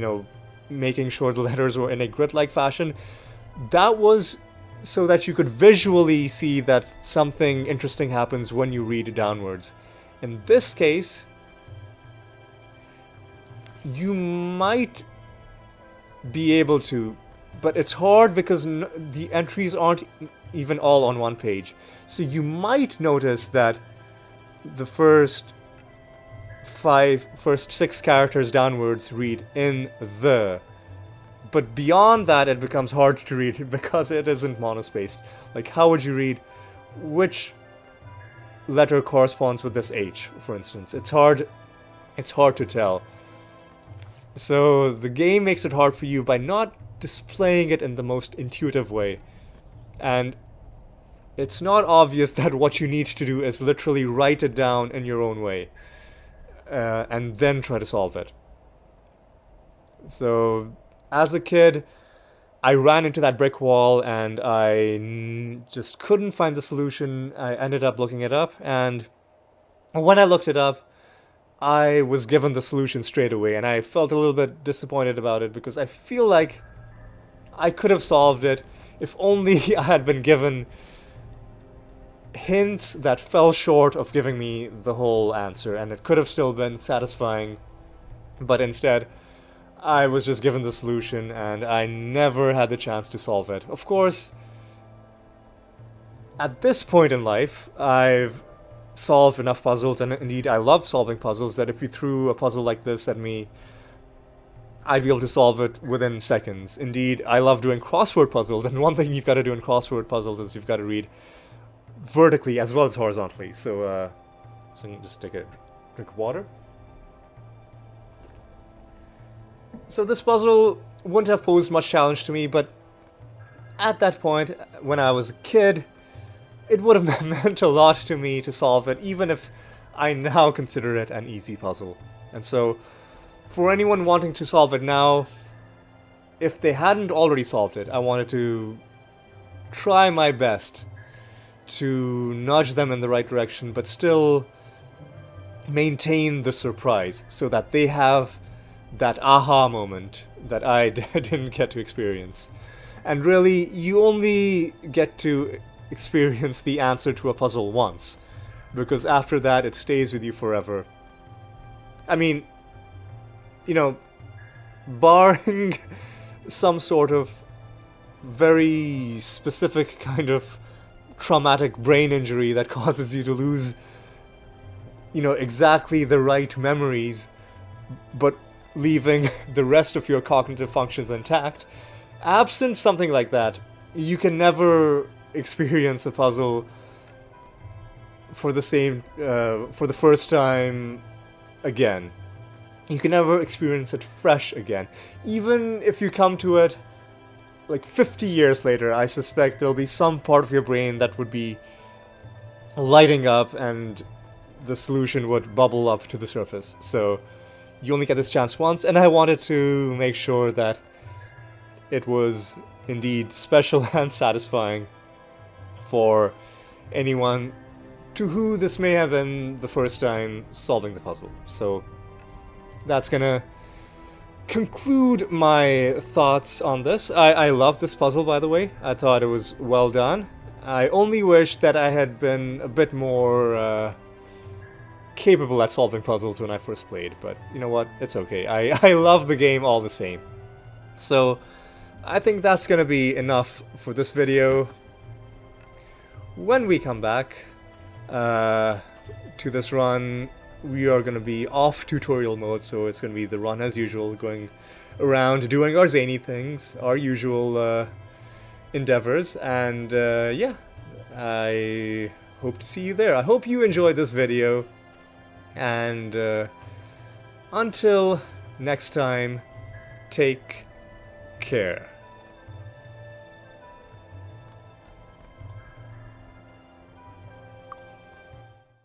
know, making sure the letters were in a grid-like fashion. That was so that you could visually see that something interesting happens when you read downwards. In this case, you might be able to, but it's hard because the entries aren't even all on one page. So you might notice that the first 6 characters downwards read in the, but beyond that it becomes hard to read because it isn't monospaced. Like, how would you read which letter corresponds with this H, for instance? It's hard to tell. So the game makes it hard for you by not displaying it in the most intuitive way. And it's not obvious that what you need to do is literally write it down in your own way. And then try to solve it. So, as a kid, I ran into that brick wall and I just couldn't find the solution. I ended up looking it up, and when I looked it up, I was given the solution straight away, and I felt a little bit disappointed about it because I feel like I could have solved it if only I had been given hints that fell short of giving me the whole answer, and it could have still been satisfying, but instead I was just given the solution and I never had the chance to solve it. Of course, at this point in life, I've solved enough puzzles, and indeed I love solving puzzles, that if you threw a puzzle like this at me, I'd be able to solve it within seconds. Indeed, I love doing crossword puzzles, and one thing you've got to do in crossword puzzles is you've got to read vertically as well as horizontally. So just take a drink of water. So this puzzle wouldn't have posed much challenge to me, but at that point, when I was a kid, it would have meant a lot to me to solve it, even if I now consider it an easy puzzle. And so, for anyone wanting to solve it now, if they hadn't already solved it, I wanted to try my best to nudge them in the right direction, but still maintain the surprise so that they have that aha moment that I didn't get to experience. And really, you only get to experience the answer to a puzzle once, because after that it stays with you forever. I mean, you know, barring some sort of very specific kind of traumatic brain injury that causes you to lose, you know, exactly the right memories, but leaving the rest of your cognitive functions intact, absent something like that, you can never experience a puzzle for the first time again. You can never experience it fresh again. Even if you come to it like 50 years later, I suspect there'll be some part of your brain that would be lighting up and the solution would bubble up to the surface. So you only get this chance once, and I wanted to make sure that it was indeed special and satisfying for anyone to who this may have been the first time solving the puzzle. So that's gonna conclude my thoughts on this. I love this puzzle, by the way. I thought it was well done. I only wish that I had been a bit more capable at solving puzzles when I first played, but you know what? It's okay. I love the game all the same. So I think that's gonna be enough for this video. When we come back to this run, we are going to be off tutorial mode, so it's going to be the run as usual, going around doing our zany things, our usual endeavors, and yeah, I hope to see you there. I hope you enjoyed this video, and until next time, take care.